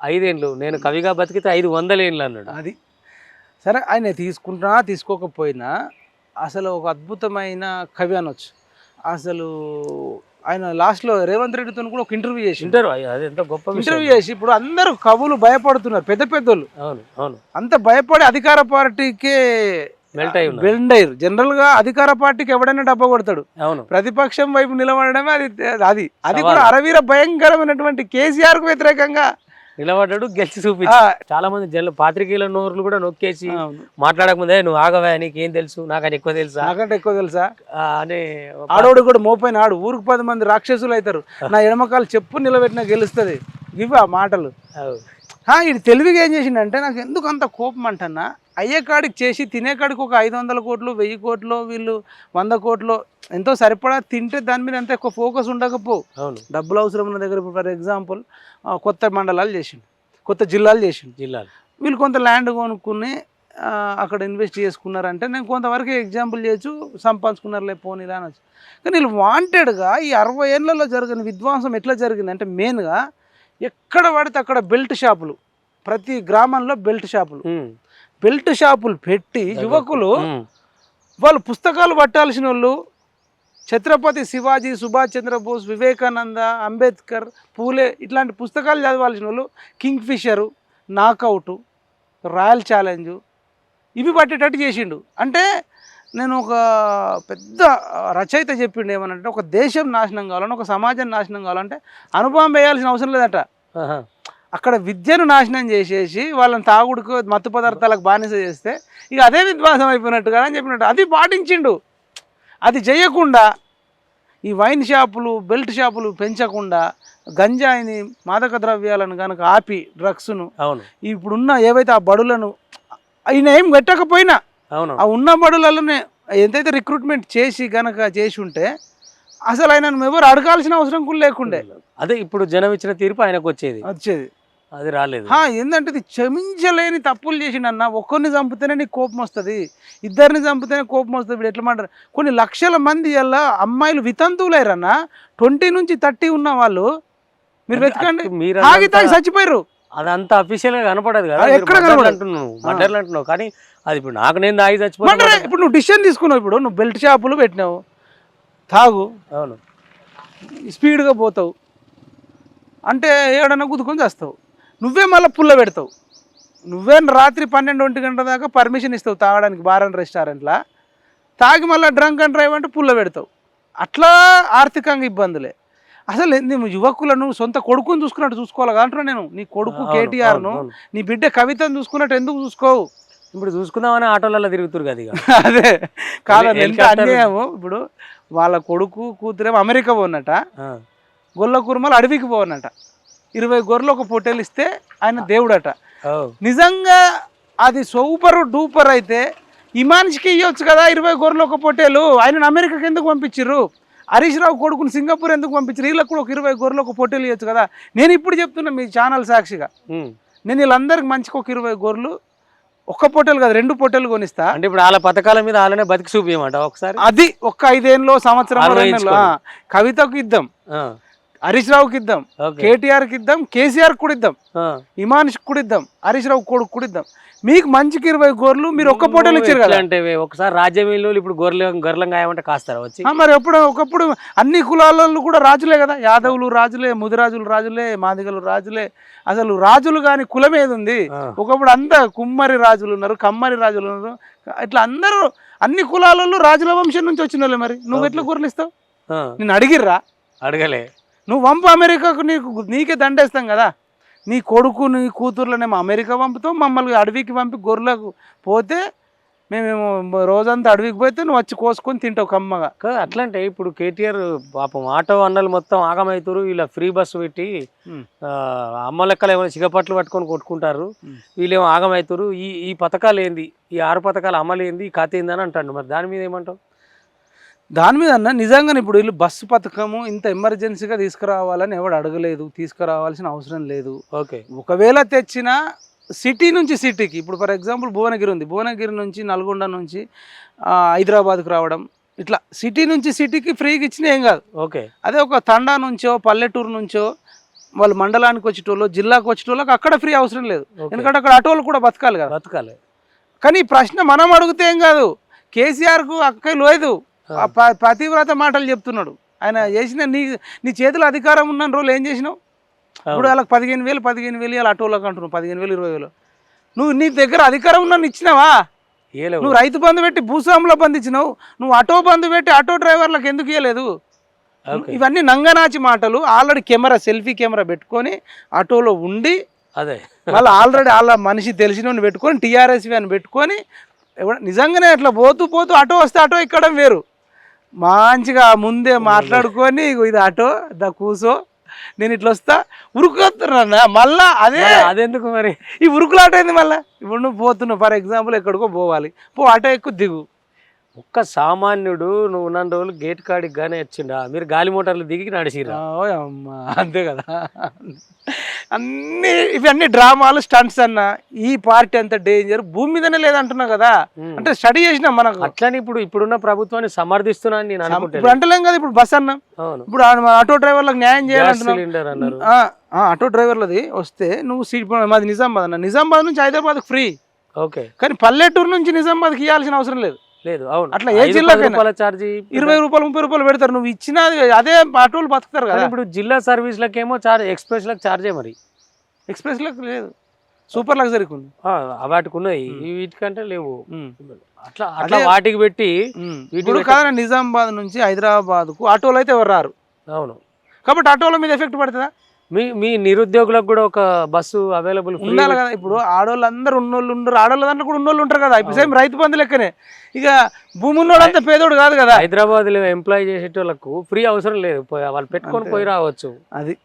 5 ఏళ్ళు, నేను కవిగా బతికితే 500 ఏళ్ళు అన్నాడు. అది సరే, ఆయన తీసుకుంటున్నా తీసుకోకపోయినా అసలు ఒక అద్భుతమైన కవి అనొచ్చు. అసలు ఆయన లాస్ట్లో రేవంత్ రెడ్డితో కూడా ఒక ఇంటర్వ్యూ చేసి ఇంటర్వ్యూ చేసి ఇప్పుడు అందరూ కవులు భయపడుతున్నారు, పెద్ద పెద్దోళ్ళు. అవును అవును, అంత భయపడి అధికార పార్టీకే బెండ్ అయ్యారు. జనరల్ గా అధికార పార్టీకి ఎవడైనా డబ్బా కొడతాడు, ప్రతిపక్షం వైపు నిలబడమే అది కూడా అరవీర భయంకరమైనటువంటి కేసీఆర్ కు వ్యతిరేకంగా నిలబడ్డాడు, గెలిచి చూపించి. చాలా మంది జన పాత్రికేయుల నోర్లు కూడా నొక్కేసి మాట్లాడకముందే నువ్వు ఆగవా, నీకేం తెలుసు, నాకంటే ఎక్కువ తెలుసా, నాకంటే ఎక్కువ తెలుసా అని ఆడోడు కూడా మోపైన ఆడు. ఊరికి 10 మంది రాక్షసులు అవుతారు, నా ఎడమకాలు చెప్పు నిలబెట్టినా గెలుస్తుంది. ఇవి ఆ మాటలు. ఇది తెలివిగా ఏం చేసిండంటే, నాకు ఎందుకు అంత కోపం అంటన్నా, అయ్యే కాడికి చేసి తినే కాడికి ఒక 500 కోట్లు 1000 కోట్లు వీళ్ళు 100 కోట్లు ఎంతో సరిపడా తింటే దాని మీద అంత ఎక్కువ ఫోకస్ ఉండకపో. డబ్బులు అవసరం ఉన్న దగ్గర ఫర్ ఎగ్జాంపుల్ కొత్త మండలాలు చేసిండు, కొత్త జిల్లాలు చేసిండు. వీళ్ళు కొంత ల్యాండ్ కొనుక్కుని అక్కడ ఇన్వెస్ట్ చేసుకున్నారంటే నేను కొంతవరకు ఎగ్జాంపుల్ చేయొచ్చు, సంపాదించుకున్నారులే పోనీలా అనొచ్చు. కానీ వీళ్ళు వాంటెడ్గా ఈ 60 ఏళ్లలో జరిగిన విధ్వంసం ఎట్లా జరిగింది అంటే, మెయిన్గా ఎక్కడ పడితే అక్కడ బెల్ట్ షాపులు, ప్రతి గ్రామంలో బెల్ట్ షాపులు పెట్టి యువకులు వాళ్ళు పుస్తకాలు పట్టాల్సిన వాళ్ళు ఛత్రపతి శివాజీ, సుభాష్ చంద్రబోస్, వివేకానంద, అంబేద్కర్, పూలే ఇట్లాంటి పుస్తకాలు చదవాల్సిన వాళ్ళు కింగ్ ఫిషరు, నాకౌటు, రాయల్ ఛాలెంజు ఇవి పట్టేటట్టు చేసిండు. అంటే నేను ఒక పెద్ద రచయిత చెప్పిండు ఏమనంటే, ఒక దేశం నాశనం కావాలంటే, ఒక సమాజం నాశనం కావాలంటే అనుభవం వేయాల్సిన అవసరం లేదట. అక్కడ విద్యను నాశనం చేసేసి వాళ్ళని తాగుడుకు మత్తు పదార్థాలకు బానిస చేస్తే ఇక అదే విధ్వంసం అయిపోయినట్టు కదా అని చెప్పినట్టు అది పాటించిండు. అది చేయకుండా ఈ వైన్ షాపులు, బెల్ట్ షాపులు పెంచకుండా గంజాయిని, మాదక ద్రవ్యాలను కనుక ఆపి డ్రగ్స్ను, అవును, ఇప్పుడున్న ఏవైతే ఆ బడులను ఆయన ఏం పెట్టకపోయినా అవును, ఆ ఉన్న బడులలోనే ఎంతైతే రిక్రూట్మెంట్ చేసి గనక చేసి ఉంటే అసలు ఆయనను ఎవరు అడగాల్సిన అవసరం కూడా లేకుండే. అదే ఇప్పుడు జనం ఇచ్చిన తీర్పు ఆయనకు వచ్చేది, అది రాలేదు. ఏంటంటే ఇది క్షమించలేని తప్పులు చేసిండన్న. ఒక్కరిని చంపితేనే నీకు కోపం వస్తుంది, ఇద్దరిని చంపితేనే కోపం వస్తుంది. ఇప్పుడు ఎట్లా మాట్లాడారు, కొన్ని లక్షల మంది అలా అమ్మాయిలు వితంతువులేరన్న. 20 నుంచి 30 ఉన్న వాళ్ళు మీరు వెతకండి, తాగి చచ్చిపోయారు. అదంతా అఫీషియల్ గా కనపడదు కదా, ఎక్కడ మర్డర్లు అంటున్నావు. కానీ అది ఇప్పుడు నాకు నేను తాగి చచ్చిపోయాను. ఇప్పుడు నువ్వు డిసిషన్ తీసుకున్నావు, ఇప్పుడు నువ్వు బెల్ట్ షాపులు పెట్టినావు, తాగు, అవును, స్పీడ్గా పోతావు అంటే ఏడన్నా గుద్దుకొని చేస్తావు. నువ్వే మళ్ళీ పుల్ల పెడతావు. నువ్వే రాత్రి 12-1 గంటల దాకా పర్మిషన్ ఇస్తావు తాగడానికి బార్ అండ్ రెస్టారెంట్లో. తాగి మళ్ళీ డ్రంక్ అండ్ డ్రైవ్ అంటే పుల్ల పెడతావు. అట్లా ఆర్థికంగా ఇబ్బందులే. అసలు నువ్వు యువకులను సొంత కొడుకుని చూసుకున్నట్టు చూసుకోవాలి అంటున్నా నేను. నీ కొడుకు కేటీఆర్ను, నీ బిడ్డ కవితను చూసుకున్నట్టు ఎందుకు చూసుకోవు? ఇప్పుడు చూసుకుందామని ఆటోలలో తిరుగుతురు కదా. అదే కాదు, ఎంత అన్యాయము. ఇప్పుడు వాళ్ళ కొడుకు కూతురేమో అమెరికా పోనట, గొల్ల కుర్మలు అడవికి పోనట. 20 గొర్రెలు ఒక పొట్టేలు ఇస్తే ఆయన దేవుడట. నిజంగా అది సూపర్ డూపర్ అయితే ఈ మనిషికి ఇవ్వచ్చు కదా 20 గొర్రెలు ఒక పొట్టేలు. ఆయన అమెరికాకి ఎందుకు పంపించారు? హరీష్ రావు కొడుకుని సింగపూర్ ఎందుకు పంపించారు? వీళ్ళకి కూడా ఒక 20 గొర్రెలు ఒక పొట్టేలు ఇవ్వచ్చు కదా. నేను ఇప్పుడు చెప్తున్నా మీ ఛానల్ సాక్షిగా, నేను వీళ్ళందరికి మంచిగా ఒక 20 గొర్రెలు, ఒక్క పొట్టేలు కదా 2 పొట్టేలు కొనిస్తా. అంటే ఇప్పుడు వాళ్ళ పథకాల మీద వాళ్ళనే బతికి చూపించమంట ఒకసారి. అది ఒక్క 5 ఏళ్ళలో సంవత్సరం కవితకు ఇద్దాం, హరీష్ రావుకి ఇద్దాం, కేటీఆర్కి ఇద్దాం, కేసీఆర్ కూడా ఇద్దాం, ఇమాన్ష్ కూడా ఇద్దాం, హరీష్ రావు కొడుకు కూడా ఇద్దాం. మీకు మంచికి 20 గొర్రెలు మీరు ఒక్క పొట్టేలు ఇచ్చారు కదా. అంటే ఒకసారి రాజ్యమీలో ఇప్పుడు గొర్రెలం గాయమంటే కాస్తారా వచ్చి? మరి ఒకప్పుడు అన్ని కులాలలో కూడా రాజులే కదా. యాదవులు రాజులే, ముదిరాజులు రాజులే, మాదిగలు రాజులే. అసలు రాజులు కాని కులం ఏది ఉంది? ఒకప్పుడు అంతా కుమ్మరి రాజులు ఉన్నారు, కమ్మరి రాజులు ఉన్నారు. ఇట్లా అందరూ అన్ని కులాలలో రాజుల వంశం నుంచి వచ్చిన వాళ్ళే. మరి నువ్వు ఎట్లా గొర్రెలు ఇస్తావు? నేను అడిగిర్రా? అడగలే. నువ్వు పంపు అమెరికాకు, నీకే దండేస్తాం కదా. నీ కొడుకు నీ కూతుర్లనేమో అమెరికా పంపుతావు, మమ్మల్ని అడవికి పంపి గొర్రెలకు పోతే మేమేమో రోజంతా అడవికి పోతే నువ్వు వచ్చి కోసుకొని తింటావు కమ్మగా. అట్లంటే ఇప్పుడు కేటీఆర్ పాపం ఆటో అన్నలు మొత్తం ఆగమవుతారు. ఇలా ఫ్రీ బస్సు పెట్టి అమ్మ లెక్కలు ఏమైనా చిగపట్లు పట్టుకొని కొట్టుకుంటారు, వీళ్ళేమో ఆగమవుతారు. ఈ పథకాలు ఏంది, ఈ 6 పథకాలు అమలు ఏంది, ఈ కథ ఏందని అంటాడు. మరి దాని మీద ఏమంటావు? దాని మీద అన్న నిజంగానే ఇప్పుడు వీళ్ళు బస్సు పథకము ఇంత ఎమర్జెన్సీగా తీసుకురావాలని ఎవడు అడగలేదు, తీసుకురావాల్సిన అవసరం లేదు. ఓకే, ఒకవేళ తెచ్చినా సిటీ నుంచి సిటీకి, ఇప్పుడు ఫర్ ఎగ్జాంపుల్ భువనగిరి ఉంది, భువనగిరి నుంచి నల్గొండ నుంచి హైదరాబాద్కు రావడం, ఇట్లా సిటీ నుంచి సిటీకి ఫ్రీగా ఇచ్చినా ఏం కాదు. ఓకే, అదే ఒక తండా నుంచో పల్లెటూరు నుంచో వాళ్ళు మండలానికి వచ్చేటోళ్ళు, జిల్లాకు వచ్చేటోళ్ళకి అక్కడ ఫ్రీ అవసరం లేదు. ఎందుకంటే అక్కడ ఆటోలు కూడా బతకాలి కదా. బతకాలి. కానీ ఈ ప్రశ్న మనం అడిగితే ఏం కాదు. కేసీఆర్కు అక్క లేదు, పతివ్రత మాటలు చెప్తున్నాడు ఆయన. చేసిన నీ చేతిలో అధికారం ఉన్న రోజులు ఏం చేసినావు? ఇప్పుడు వాళ్ళకి 15,000 ఇలా ఆటోలకు అంటున్నావు, 15,000 20,000. నువ్వు నీ దగ్గర అధికారం ఉన్న ఇచ్చినావా? నువ్వు రైతు బంధు పెట్టి భూస్వాములో బంధు ఇచ్చినావు, నువ్వు ఆటో బంధు పెట్టి ఆటో డ్రైవర్లకు ఎందుకు ఇవ్వలేదు? ఇవన్నీ నంగనాచి మాటలు. ఆల్రెడీ సెల్ఫీ కెమెరా పెట్టుకొని ఆటోలో ఉండి, అదే మళ్ళీ ఆల్రెడీ వాళ్ళ మనిషి తెలిసిన పెట్టుకొని టీఆర్ఎస్ అని పెట్టుకొని నిజంగానే అట్లా పోతూ ఆటో వస్తే ఆటో ఎక్కడం వేరు. మంచిగా ముందే మాట్లాడుకొని ఇది ఆటో కూసో, నేను ఇట్లా వస్తా, ఉరుకుతున్నా మళ్ళా. అదెందుకు మరి ఈ ఉరుకులాట అయింది మళ్ళీ. ఇప్పుడు నువ్వు పోతున్నావు ఫర్ ఎగ్జాంపుల్ ఎక్కడికో పోవాలి, ఆటో ఎక్కువ దిగు. ఒక్క సామాన్యుడు నువ్వు ఉన్న రోజులు గేట్ కాడికి గానే వచ్చిండా? మీరు గాలి మోటార్లు దిగి నడిచిరా? అమ్మా అంతే కదా. ఇవన్నీ డ్రామాలు, స్టంట్స్ అన్న. ఈ పార్టీ అంత డేంజర్ భూమి మీదనే లేదంటున్నా కదా. అంటే స్టడీ చేసినా మనకు. అట్లని ఇప్పుడున్న ప్రభుత్వాన్ని సమర్థిస్తున్నాను నేను అనుకుంటా. ఇప్పుడు అంటలేం కదా. ఇప్పుడు బస్ అన్నాం, ఇప్పుడు ఆటో డ్రైవర్లకు న్యాయం చేయాలంటున్నారు. ఆటో డ్రైవర్లది వస్తే నువ్వు మాది నిజామాబాద్ అన్న, నిజామాబాద్ నుంచి హైదరాబాద్కి ఫ్రీ. ఓకే, కానీ పల్లెటూరు నుంచి నిజామాబాద్కి ఇవ్వాల్సిన అవసరం లేదు. లేదు. అవును, అట్లా ఏ 5-10 జిల్లాకైనా రూపాయల ఛార్జీ 20 రూపాయలు 30 రూపాయలు పెడతారు. నువ్వు ఇచ్చినా అదే ఆటోలు బతుకుతారు కదా. ఇప్పుడు జిల్లా సర్వీస్లకేమో ఛార్జ్, ఎక్స్ప్రెస్లకు ఛార్జే మరి. ఎక్స్ప్రెస్లకు లేదు, సూపర్ లగ్జరీకి ఉంది. వాటికి ఉన్నాయి, వీటికంటే లేవు. ఉమ్. అట్లా అట్లా వాటికి పెట్టి ఇప్పుడు కాదు, నిజామాబాద్ నుంచి హైదరాబాద్కు ఆటోలు అయితే ఎవరు రారు. అవును, కాబట్టి ఆటోల మీద ఎఫెక్ట్ పడుతుందా? మీ నిరుద్యోగులకు కూడా ఒక బస్సు అవైలబుల్ ఉండాలి కదా. ఇప్పుడు ఆడవాళ్ళు అందరూ ఉన్నోళ్ళు ఉండరు, ఆడవాళ్ళ దాంట్లో కూడా ఉన్నోళ్ళు ఉంటారు కదా. ఇప్పుడు సేమ్ రైతు బంధు లెక్కనే. ఇక భూమి ఉన్నోడు అంతా పేదోడు కాదు కదా. హైదరాబాద్ లో ఎంప్లాయ్ చేసేటోళ్ళకు ఫ్రీ అవసరం లేదు, వాళ్ళు పెట్టుకొని పోయి రావచ్చు. అది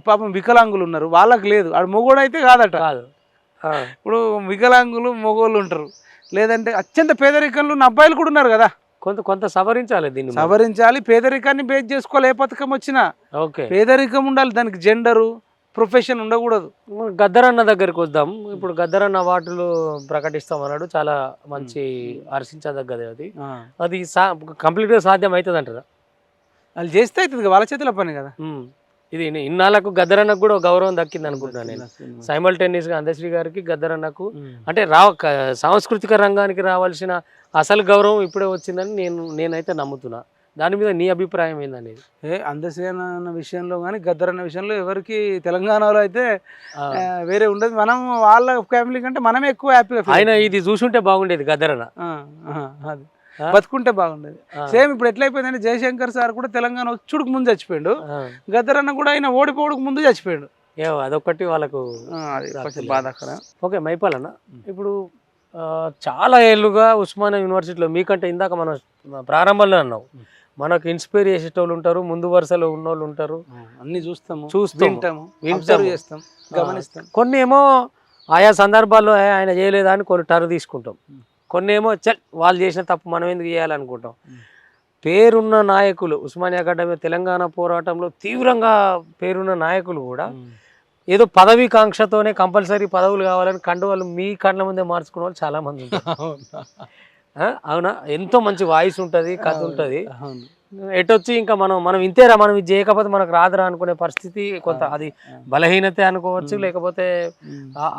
పాపం వికలాంగులు ఉన్నారు, వాళ్ళకి లేదు. ఆడు మొగోడు అయితే కాదట. కాదు, ఇప్పుడు వికలాంగులు మొగోళ్ళు ఉంటారు, లేదంటే అత్యంత పేదరికంలో ఉన్న అబ్బాయిలు కూడా ఉన్నారు కదా. కొంత సవరించాలి, దీన్ని సవరించాలి. పేదరికాన్ని బేస్ చేసుకోవాలి. ఏ పథకం వచ్చినా ఓకే, పేదరికం ఉండాలి, దానికి జెండరు ప్రొఫెషన్ ఉండకూడదు. గద్దరన్న దగ్గరికి వద్దాం. ఇప్పుడు గద్దరన్న అవార్డులు ప్రకటిస్తామన్నాడు, చాలా మంచి హర్షించదగ్గది. అది కంప్లీట్ గా సాధ్యం అవుతుంది అంటారా? వాళ్ళు చేస్తే అవుతుంది, వాళ్ళ చేతిలో పని కదా. ఇది ఇన్నాళ్ళకు గద్దరన్నకు కూడా గౌరవం దక్కింది అనుకుంటున్నాను నేను. సైమల్టేనియస్ గా అందశ్రీ గారికి, గద్దరన్నకు అంటే సాంస్కృతిక రంగానికి రావాల్సిన అసలు గౌరవం ఇప్పుడే వచ్చిందని నేనైతే నమ్ముతున్నా. దాని మీద నీ అభిప్రాయం ఏందనేది. అందశ్రీ అన్న విషయంలో కానీ గద్దరన్న విషయంలో ఎవరికి తెలంగాణలో అయితే వేరే ఉండదు. మనం వాళ్ళ ఫ్యామిలీ కంటే మనమే ఎక్కువ హ్యాపీగా. ఆయన ఇది చూసుంటే బాగుండేది గద్దరన్న, అది బతుకుంటే బాగుండేది. సేమ్ ఇప్పుడు ఎట్లయిపోయిందంటే జయశంకర్ సార్ కూడా తెలంగాణ వచ్చుడుకు ముందు చచ్చిపోయాడు, గద్దరన్న కూడా ఆయన ఓడిపోవడానికి ముందు చచ్చిపోయాడు. అదొకటి వాళ్ళకు బాధాకరం. ఓకే, మైపాలన్న, ఇప్పుడు చాలా ఏళ్ళుగా ఉస్మానియా యూనివర్సిటీలో మీకంటే ఇందాక మనం ప్రారంభంలో అన్నావు, మనకు ఇన్స్పైర్ చేసేటోళ్ళు ఉంటారు, ముందు వరుసలో ఉన్నోళ్ళు ఉంటారు, అన్ని చూస్తాము, చేస్తాం, గమనిస్తాం. కొన్ని ఏమో ఆయా సందర్భాల్లో ఆయన చేయలేదా అని కొన్ని టర్న్ తీసుకుంటాం, కొన్ని ఏమో వాళ్ళు చేసిన తప్పు మనం ఎందుకు చేయాలనుకుంటాం. పేరున్న నాయకులు ఉస్మానియా గడ్డ మీద తెలంగాణ పోరాటంలో తీవ్రంగా పేరున్న నాయకులు కూడా ఏదో పదవి కాంక్షతోనే కంపల్సరీ పదవులు కావాలని కండువాళ్ళు మీ కళ్ళ ముందే మార్చుకునే వాళ్ళు చాలా మంది ఉంటారు. అవునా? ఎంతో మంచి వాయిస్ ఉంటుంది, కథ ఉంటుంది. ఎటొచ్చి ఇంకా మనం ఇంతేరా, మనం ఇది చేయకపోతే మనకు రాదురా అనుకునే పరిస్థితి కొంత, అది బలహీనతే అనుకోవచ్చు, లేకపోతే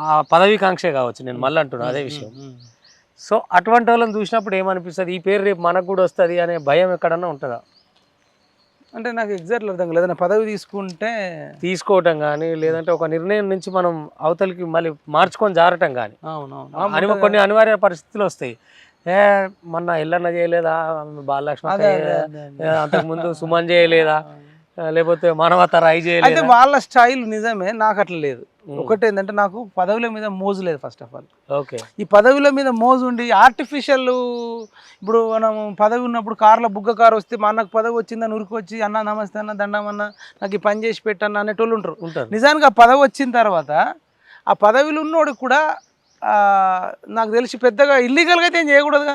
ఆ పదవి కాంక్షే కావచ్చు. నేను మళ్ళీ అంటున్నా అదే విషయం. సో అటువంటి వాళ్ళని చూసినప్పుడు ఏమనిపిస్తుంది, ఈ పేరు రేపు మనకు కూడా వస్తుంది అనే భయం ఎక్కడన్నా ఉంటుందా? అంటే నాకు ఎగ్జాక్ట్లీ అర్థం కాలేదు. పదవి తీసుకోవటం కానీ, లేదంటే ఒక నిర్ణయం నుంచి మనం అవతలికి మళ్ళీ మార్చుకొని జారటం కానీ, కొన్ని అనివార్య పరిస్థితులు వస్తాయి. మొన్న ఎల్లన్న చేయలేదా, బాలలక్ష్మి అంతకుముందు సుమన్ చేయలేదా, లేకపోతే మానవత రాయి చేయలేదు. అయితే వాళ్ళ స్టైల్ నిజమే, నాకు అట్లా లేదు. ఒకటి ఏంటంటే నాకు పదవుల మీద మోజు లేదు ఫస్ట్ ఆఫ్ ఆల్. ఓకే, ఈ పదవుల మీద మోజు ఉండి ఆర్టిఫిషియల్, ఇప్పుడు మనం పదవి ఉన్నప్పుడు కార్లో బుగ్గ కారు వస్తే మా అన్నకు పదవి వచ్చిందని ఉరికొచ్చి అన్న నమస్తే అన్న దండమన్న నాకు ఈ పని చేసి పెట్టన్న అనేటోళ్ళు ఉంటారు. నిజానికి ఆ పదవి వచ్చిన తర్వాత ఆ పదవిలో ఉన్నోడు కూడా నాకు తెలిసి పెద్దగా ఇల్లీగల్గా అయితే ఏం చేయకూడదుగా.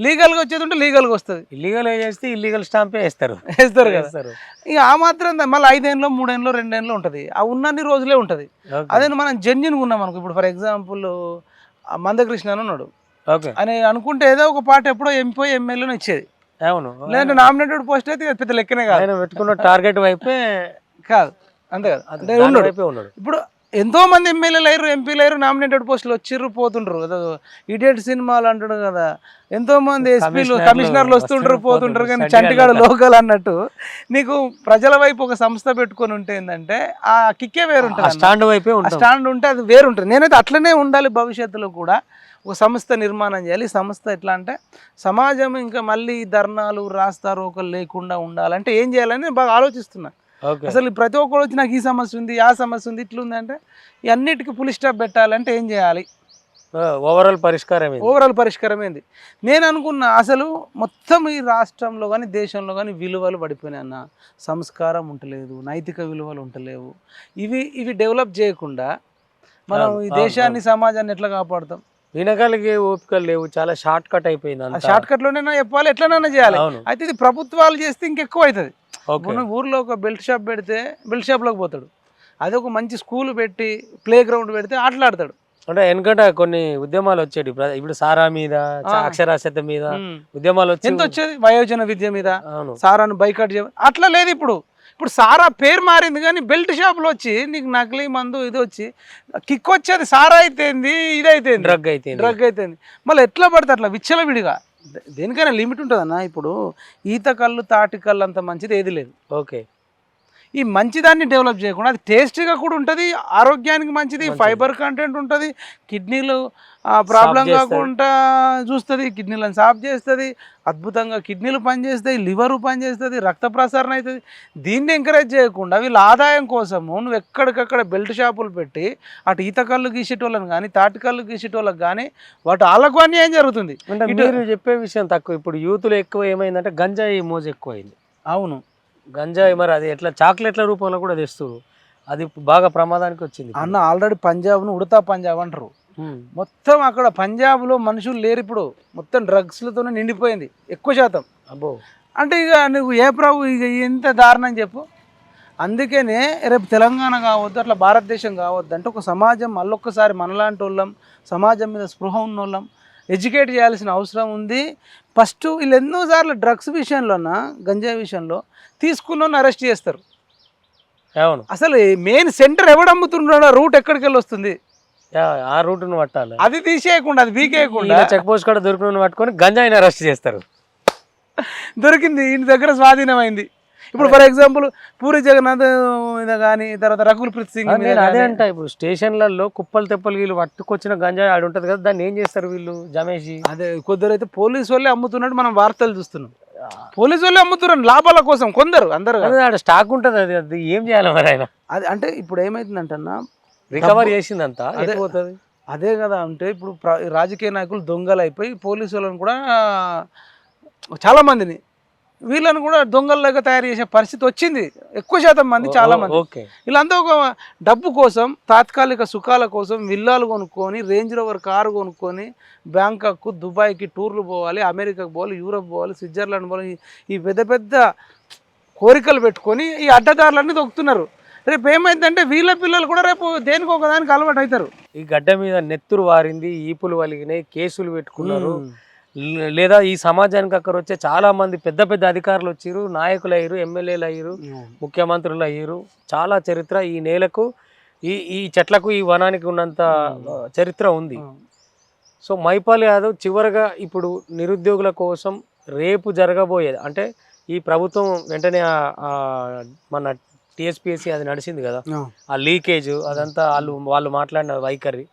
లీగల్గా వచ్చేది ఉంటే లీగల్గా వస్తుంది, ఇల్లీగల్గా చేస్తే ఇల్లీగల్ స్టాంపే వేస్తారు కదా. ఇక ఆ మాత్రం మళ్ళీ 5 ఏళ్ళు 3 ఏళ్ళు 2 ఏళ్ళు ఉంటుంది, ఆ ఉన్నన్ని రోజులే ఉంటుంది. అదే మనం జెన్యున్గా ఉన్నాం అనుకో, ఇప్పుడు ఫర్ ఎగ్జాంపుల్ మందకృష్ణ అని ఉన్నాడు అని అనుకుంటే ఏదో ఒక పాట ఎప్పుడో ఎంపీ ఎమ్మెల్యేని ఇచ్చేది. అవును, లేదంటే నామినేటెడ్ పోస్ట్ అయితే పెద్ద లెక్కనే కాదు, ఆయన పెట్టుకున్న టార్గెట్ వైపే కాదు, అంతే కదా. అంటే ఉన్నాడు. ఇప్పుడు ఎంతో మంది ఎమ్మెల్యేలు అయ్యారు, ఎంపీలు అయ్యారు, నామినేటెడ్ పోస్టులు వచ్చిర్రు పోతుండ్రు. ఇడియట్ సినిమాలు అంటాడు కదా, ఎంతో మంది ఎస్పీలు కమిషనర్లు వస్తుంటారు పోతుంటారు. కానీ చంటిగాడు లోకల్ అన్నట్టు నీకు ప్రజల వైపు ఒక సంస్థ పెట్టుకొని ఉంటే ఏంటంటే ఆ కిక్కే వేరుంటుంది, స్టాండ్ వైపే స్టాండ్ ఉంటే అది వేరుంటుంది. నేనైతే అట్లనే ఉండాలి, భవిష్యత్తులో కూడా ఒక సంస్థ నిర్మాణం చేయాలి. సంస్థ ఎట్లా అంటే సమాజం ఇంకా మళ్ళీ ధర్నాలు రాస్తారోకలు లేకుండా ఉండాలంటే ఏం చేయాలని బాగా ఆలోచిస్తున్నా. అసలు ప్రతి ఒక్కరు వచ్చి నాకు ఈ సమస్య ఉంది, ఆ సమస్య ఉంది, ఇట్లుంది అంటే ఇవన్నిటికీ ఫుల్ స్టాప్ పెట్టాలంటే ఏం చేయాలి? ఓవరాల్ పరిష్కారం ఏంది? నేను అనుకున్నా అసలు మొత్తం ఈ రాష్ట్రంలో కానీ దేశంలో కానీ విలువలు పడిపోయినాయి అన్న. సంస్కారం ఉంటలేదు, నైతిక విలువలు ఉంటలేవు. ఇవి డెవలప్ చేయకుండా మనం ఈ దేశాన్ని సమాజాన్ని ఎట్లా కాపాడుతాం? వినగలిగే ఓపికలు లేవు, చాలా షార్ట్ కట్ అయిపోయింది. షార్ట్ కట్లోనే చెప్పాలి, ఎట్లనైనా చేయాలి. అయితే ఇది ప్రభుత్వాలు చేస్తే ఇంకెక్కువ అవుతుంది. ఊర్లో ఒక బెల్ట్ షాప్ పెడితే బెల్ట్ షాప్లోకి పోతాడు, అదే ఒక మంచి స్కూల్ పెట్టి ప్లే గ్రౌండ్ పెడితే ఆటలాడతాడు. అంటే ఎందుకంటే కొన్ని ఉద్యమాలు వచ్చేది, ఇప్పుడు సారా మీద, అక్షరాస్యత మీద ఉద్యమాలు వచ్చి ఎంత వచ్చేది, వయోజన విద్య మీద సారాను బైకాట్ చేయ. అట్లా లేదు. ఇప్పుడు సారా పేరు మారింది కానీ బెల్ట్ షాప్లో వచ్చి నీకు నకిలీ మందు ఇది వచ్చి కిక్ వచ్చేది సారా అయితేంది, ఇదైతే డ్రగ్ అయితే మళ్ళీ ఎట్లా పడితే అట్లా విచ్చలవిడిగా దేనికైనా లిమిట్ ఉంటుంది అన్న. ఇప్పుడు ఈత కళ్ళు తాటి కళ్ళు అంత మంచిది ఏది లేదు. ఓకే. ఈ మంచిదాన్ని డెవలప్ చేయకుండా అది టేస్టీగా కూడా ఉంటుంది, ఆరోగ్యానికి మంచిది, ఫైబర్ కంటెంట్ ఉంటుంది, కిడ్నీలు ప్రాబ్లం కాకుండా చూస్తుంది, కిడ్నీలను సాఫ్ చేస్తుంది, అద్భుతంగా కిడ్నీలు పనిచేస్తాయి, లివరు పనిచేస్తుంది, రక్త ప్రసరణ అవుతుంది. దీన్ని ఎంకరేజ్ చేయకుండా వీళ్ళ ఆదాయం కోసము నువ్వు ఎక్కడికక్కడ బెల్ట్ షాపులు పెట్టి అటు ఈత కళ్ళు గీసేటోళ్ళని కానీ తాటి కళ్ళు గీసేటోళ్ళకి కానీ వాళ్ళకు అన్యాయం జరుగుతుంది. అంటే మీరు చెప్పే విషయం తక్కువ. ఇప్పుడు యూత్లో ఎక్కువ ఏమైందంటే గంజాయి మోజు ఎక్కువైంది. అవును, గంజాయి మరి అది ఎట్లా చాక్లెట్ల రూపంలో కూడా తెస్తారు, అది బాగా ప్రమాదానికి వచ్చింది అన్న. ఆల్రెడీ పంజాబ్ను ఉడతా పంజాబ్ అంటారు. మొత్తం అక్కడ పంజాబ్లో మనుషులు లేరు ఇప్పుడు, మొత్తం డ్రగ్స్లతోనే నిండిపోయింది ఎక్కువ శాతం. అబ్బో. అంటే ఇక నువ్వు ఏ ప్రభు ఇక ఎంత దారుణం చెప్పు. అందుకనే రేపు తెలంగాణ కావద్దు, అట్లా భారతదేశం కావద్దు అంటే ఒక సమాజం మళ్ళొక్కసారి మనలాంటి వాళ్ళం, సమాజం మీద స్పృహ ఉన్న వాళ్ళం ఎడ్యుకేట్ చేయాల్సిన అవసరం ఉంది. ఫస్ట్ వీళ్ళు ఎన్నోసార్లు డ్రగ్స్ విషయంలోనా గంజాయి విషయంలో తీసుకున్న అరెస్ట్ చేస్తారు. అవును. అసలు మెయిన్ సెంటర్ ఎవడు అమ్ముతున్నాడో రూట్ ఎక్కడికి వెళ్ళి వస్తుంది, ఆ రూట్ను పట్టాలి. అది తీసేయకుండా అది బీకేయకుండా చెక్ పోస్ట్ కూడా దొరికిన పట్టుకొని గంజాయిని అరెస్ట్ చేస్తారు. దొరికింది ఈయన దగ్గర స్వాధీనమైంది. ఇప్పుడు ఫర్ ఎగ్జాంపుల్ పూరి జగన్నాథ్ మీద కానీ తర్వాత రకుల్ ప్రీత్ సింగ్ మీద అదే అంట. ఇప్పుడు స్టేషన్లలో కుప్పలు తెప్పలు వీళ్ళు పట్టుకొచ్చిన గంజాయి ఆడి ఉంటుంది కదా, దాన్ని ఏం చేస్తారు వీళ్ళు జమేసి. అదే కొద్దిరైతే పోలీసు వాళ్ళే అమ్ముతున్నట్టు మనం వార్తలు చూస్తున్నాం. పోలీసు వాళ్ళే అమ్ముతున్నారు లాభాల కోసం, కొందరు అందరు ఆడ స్టాక్ ఉంటుంది. అది ఏం చేయాలి మరి ఆయన? అది అంటే ఇప్పుడు ఏమైతుందంటన్నా రికవర్ చేసిందంతా పోతుంది. అదే కదా. అంటే ఇప్పుడు రాజకీయ నాయకులు దొంగలు అయిపోయి పోలీసు వాళ్ళని కూడా చాలా మందిని వీళ్ళని కూడా దొంగల్లాగా తయారు చేసే పరిస్థితి వచ్చింది ఎక్కువ శాతం మంది, చాలా మంది. వీళ్ళంతా ఒక డబ్బు కోసం, తాత్కాలిక సుఖాల కోసం విల్లాలు కొనుక్కొని, రేంజ్ రోవర్ కారు కొనుక్కొని బ్యాంకాక్ దుబాయ్కి టూర్లు పోవాలి, అమెరికాకు పోవాలి, యూరప్ పోవాలి, స్విట్జర్లాండ్ పోవాలి, ఈ పెద్ద పెద్ద కోరికలు పెట్టుకొని ఈ అడ్డదారులన్నీ దొక్కుతున్నారు. రేపు ఏమైందంటే వీళ్ళ పిల్లలు కూడా రేపు దేనికి ఒకదానికి అలవాటు అవుతారు. ఈ గడ్డ మీద నెత్తురు వారింది, ఈపులు వలిగినాయి, కేసులు పెట్టుకున్నారు. లేదా ఈ సమాజానికి అక్కడ వచ్చే చాలా మంది పెద్ద పెద్ద అధికారులు వచ్చారు, నాయకులు అయ్యారు, ఎమ్మెల్యేలు అయ్యారు, ముఖ్యమంత్రులు అయ్యారు. చాలా చరిత్ర ఈ నేలకు, ఈ చెట్లకు, ఈ వనానికి ఉన్నంత చరిత్ర ఉంది. సో మైపాల్ యాదవ్ చివరగా ఇప్పుడు నిరుద్యోగుల కోసం రేపు జరగబోయేది అంటే ఈ ప్రభుత్వం వెంటనే మన టీఎస్పీఎస్సీ అది నడిచింది కదా, ఆ లీకేజ్ అదంతా వాళ్ళు మాట్లాడిన వైఖరి,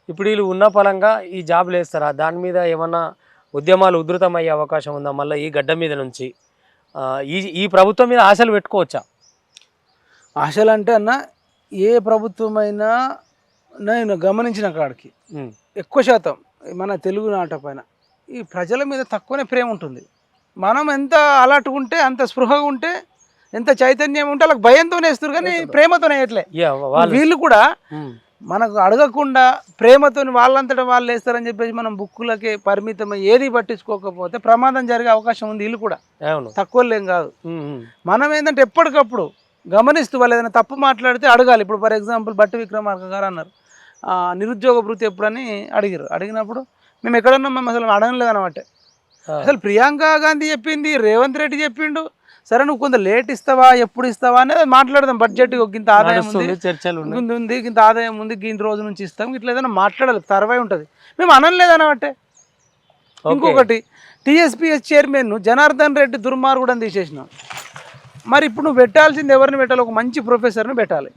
ఇప్పుడు వీళ్ళు ఉన్న పలంగా ఈ జాబ్లు వేస్తారా? దాని మీద ఏమన్నా ఉద్యమాలు ఉధృతమయ్యే అవకాశం ఉందా మళ్ళీ ఈ గడ్డ మీద నుంచి? ఈ ప్రభుత్వం మీద ఆశలు పెట్టుకోవచ్చా? ఆశలు అంటే అన్న ఏ ప్రభుత్వమైనా నేను గమనించిన కాడికి ఎక్కువ శాతం మన తెలుగు నాట పైన ఈ ప్రజల మీద తక్కువనే ప్రేమ ఉంటుంది. మనం ఎంత అలర్ట్గా ఉంటే, అంత స్పృహగా ఉంటే, ఎంత చైతన్యం ఉంటే వాళ్ళకి భయంతోనే వేస్తారు కానీ ప్రేమతోనే వేయట్లే. వీళ్ళు కూడా మనకు అడగకుండా ప్రేమతో వాళ్ళంతటా వాళ్ళు వేస్తారని చెప్పేసి మనం బుక్కులకే పరిమితం ఏది పట్టించుకోకపోతే ప్రమాదం జరిగే అవకాశం ఉంది. వీళ్ళు కూడా తక్కువలేం కాదు. మనం ఏంటంటే ఎప్పటికప్పుడు గమనిస్తూ వాళ్ళు ఏదైనా తప్పు మాట్లాడితే అడగాలి. ఇప్పుడు ఫర్ ఎగ్జాంపుల్ బట్టి విక్రమార్క గారు అన్నారు నిరుద్యోగ భృతి ఎప్పుడని అడిగారు. అడిగినప్పుడు మేము ఎక్కడన్నా మేము అసలు అడగలేదు అనమాట. అసలు ప్రియాంక గాంధీ చెప్పింది, రేవంత్ రెడ్డి చెప్పిండు, సరే నువ్వు కొంత లేట్ ఇస్తావా, ఎప్పుడు ఇస్తావా అనేది మాట్లాడదాం. బడ్జెట్ ఇంత ఆదాయం ఉంది, ఇంత ఆదాయం ఉంది, ఇంత రోజు నుంచి ఇస్తాం, ఇట్లా ఏదైనా మాట్లాడాలి, తర్వై ఉంటుంది. మేము అనలేదనమాట. ఇంకొకటి టీఎస్పీఎస్ చైర్మన్ జనార్దన్ రెడ్డి దుర్మార్గుడని తీసేసినావు. మరి ఇప్పుడు నువ్వు పెట్టాల్సింది ఎవరిని పెట్టాలి? ఒక మంచి ప్రొఫెసర్ని పెట్టాలి.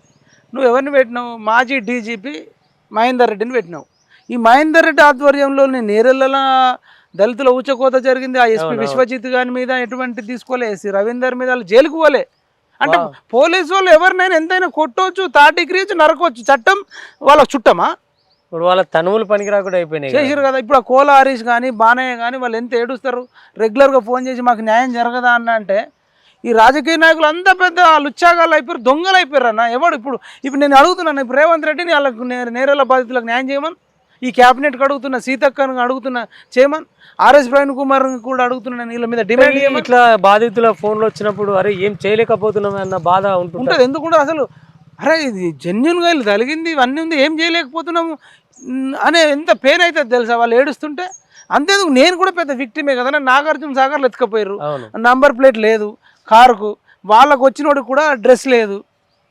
నువ్వు ఎవరిని పెట్టినావు? మాజీ డీజీపీ మహేందర్ రెడ్డిని పెట్టినావు. ఈ మహేందర్ రెడ్డి ఆధ్వర్యంలో నేరెళ్ళ దళితుల ఊచకోత జరిగింది. ఆ ఎస్పీ విశ్వజిత్ గారి మీద ఎటువంటి తీసుకోలే, రవీందర్ మీద వాళ్ళు జైలుకు పోలే. అంటే పోలీసు వాళ్ళు ఎవరినైనా ఎంతైనా కొట్టవచ్చు, తాటికిరియచ్చు, నరకొచ్చు. చట్టం వాళ్ళకి చుట్టమా? ఇప్పుడు వాళ్ళ తనువులు పనికి రాకుండా అయిపోయినాయి చేసారు కదా. ఇప్పుడు ఆ కోల హరీష్ కానీ బానయ్య కానీ వాళ్ళు ఎంత ఏడుస్తారు, రెగ్యులర్గా ఫోన్ చేసి మాకు న్యాయం జరగదా అన్న అంటే. ఈ రాజకీయ నాయకులు అంతా పెద్ద లుచ్చాగాళ్ళు అయిపోయారు, దొంగలు అయిపోయారు అన్న. ఎవడు ఇప్పుడు నేను అడుగుతున్నాను, ఇప్పుడు రేవంత్ రెడ్డిని వాళ్ళకు నేరేళ్ల బాధితులకు న్యాయం చేయమని, ఈ క్యాబినెట్కి అడుగుతున్న, సీతక్కను అడుగుతున్న చేయమని, ఆర్ఎస్ ప్రవీణ్ కుమార్ కూడా అడుగుతున్నాను. వీళ్ళ మీద డిమాండ్ ఇట్లా బాధితుల ఫోన్లు వచ్చినప్పుడు అరే ఏం చేయలేకపోతున్నాం అన్న బాధ ఉంటుంది. ఎందుకుంటే అసలు అరే ఇది జెన్యున్గా వీళ్ళు తగిలింది, ఇవన్నీ ఉంది, ఏం చేయలేకపోతున్నాము అనే ఎంత పెయిన్ అవుతుంది తెలుసా వాళ్ళు ఏడుస్తుంటే. అంతేందుకు నేను కూడా పెద్ద విక్టిమే కదా. నాగార్జున సాగర్లు ఎత్తుకపోయారు, నంబర్ ప్లేట్ లేదు కారుకు, వాళ్ళకు వచ్చినోడికి కూడా డ్రెస్ లేదు,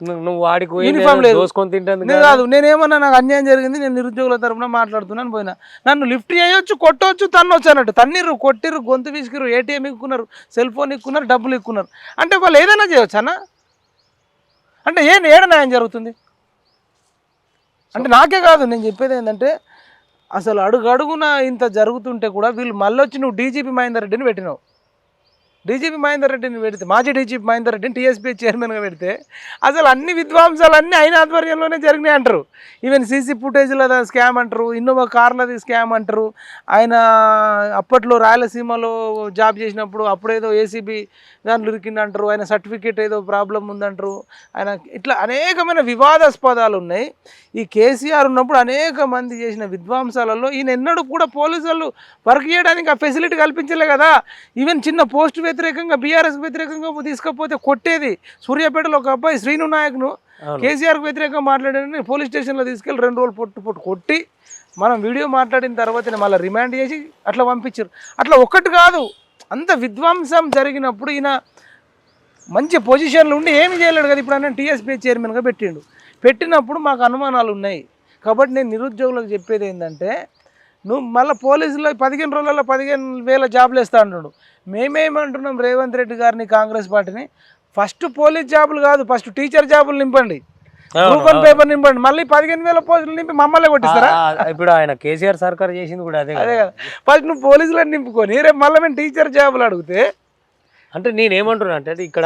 నువ్వు వాడికి పోయి యూనిఫామ్ లేదు. దోసుకొని తింటాను నేను కాదు, నేనేమన్నా నాకు అన్యాయం జరిగింది, నేను నిరుద్యోగుల తరపున మాట్లాడుతున్నాను పోయినా. నన్ను లిఫ్ట్ చేయొచ్చు, కొట్టవచ్చు, తన్నొచ్చు అన్నట్టు. తన్నిర్రు, కొట్టిర్రు, గొంతు విసికిర్రు, ఏటీఎం ఇక్కున్నారు, సెల్ ఫోన్ ఇక్కున్నారు, డబ్బులు ఇక్కున్నారు. అంటే వాళ్ళు ఏదైనా చేయవచ్చు అన్న. అంటే ఏడ న్యాయం జరుగుతుంది అంటే? నాకే కాదు, నేను చెప్పేది ఏంటంటే అసలు అడుగడుగున ఇంత జరుగుతుంటే కూడా వీళ్ళు మళ్ళీ వచ్చి నువ్వు డీజీపీ మహేందర్ రెడ్డిని పెట్టినావు. డీజీపీ మహేందర్ రెడ్డిని పెడితే, మాజీ డీజీపీ మహేందర్ రెడ్డిని టీఎస్పీ చైర్మన్గా పెడితే అసలు అన్ని విధ్వంసాలన్నీ ఆయన ఆధ్వర్యంలోనే జరిగినాయి అంటారు. ఈవెన్ సీసీ ఫుటేజ్లది స్కామ్ అంటారు, ఇన్నోవా కార్లది స్కామ్ అంటారు. ఆయన అప్పట్లో రాయలసీమలో జాబ్ చేసినప్పుడు అప్పుడేదో ఏసీబీ దాంట్లో ఇరికింది అంటారు. ఆయన సర్టిఫికేట్ ఏదో ప్రాబ్లం ఉందంటారు. ఆయన ఇట్లా అనేకమైన వివాదాస్పదాలు ఉన్నాయి. ఈ కేసీఆర్ ఉన్నప్పుడు అనేక మంది చేసిన విధ్వంసాలలో ఈయన ఎన్నడూ కూడా పోలీసు వాళ్ళు వర్క్ చేయడానికి ఆ ఫెసిలిటీ కల్పించలే కదా. ఈవెన్ చిన్న పోస్ట్ వ్యతిరేకంగా, బీఆర్ఎస్కి వ్యతిరేకంగా తీసుకపోతే కొట్టేది. సూర్యాపేటలో ఒక అబ్బాయి శ్రీను నాయక్ను కేసీఆర్కి వ్యతిరేకంగా మాట్లాడారని పోలీస్ స్టేషన్లో తీసుకెళ్ళి 2 రోజులు పొట్టు కొట్టి మనం వీడియో మాట్లాడిన తర్వాతనే మళ్ళీ రిమాండ్ చేసి అట్లా పంపించారు. అట్లా ఒక్కటి కాదు, అంత విధ్వంసం జరిగినప్పుడు ఈయన మంచి పొజిషన్లో ఉండి ఏమి చేయలేడు కదా. ఇప్పుడు ఆయన టీఎస్పీ చైర్మన్గా పెట్టినప్పుడు మాకు అనుమానాలు ఉన్నాయి. కాబట్టి నేను నిరుద్యోగులకు చెప్పేది ఏంటంటే, నువ్వు మళ్ళీ పోలీసులో 15 రోజులలో 15,000 జాబులు వేస్తా అంటున్నాడు. మేమేమంటున్నాం రేవంత్ రెడ్డి గారిని, కాంగ్రెస్ పార్టీని, ఫస్ట్ పోలీస్ జాబులు కాదు, ఫస్ట్ టీచర్ జాబులు నింపండి, గ్రూప్ 1 పేపర్ నింపండి. మళ్ళీ 15,000 పోస్టులు నింపి మమ్మల్ని కొట్టిస్తారా? ఇప్పుడు ఆయన కేసీఆర్ సర్కార్ చేసింది కూడా అదే కదా. ఫస్ట్ నువ్వు పోలీసులను నింపుకొని రేపు మళ్ళీ మేము టీచర్ జాబులు అడిగితే అంటే నేనేమంటున్నా అంటే ఇక్కడ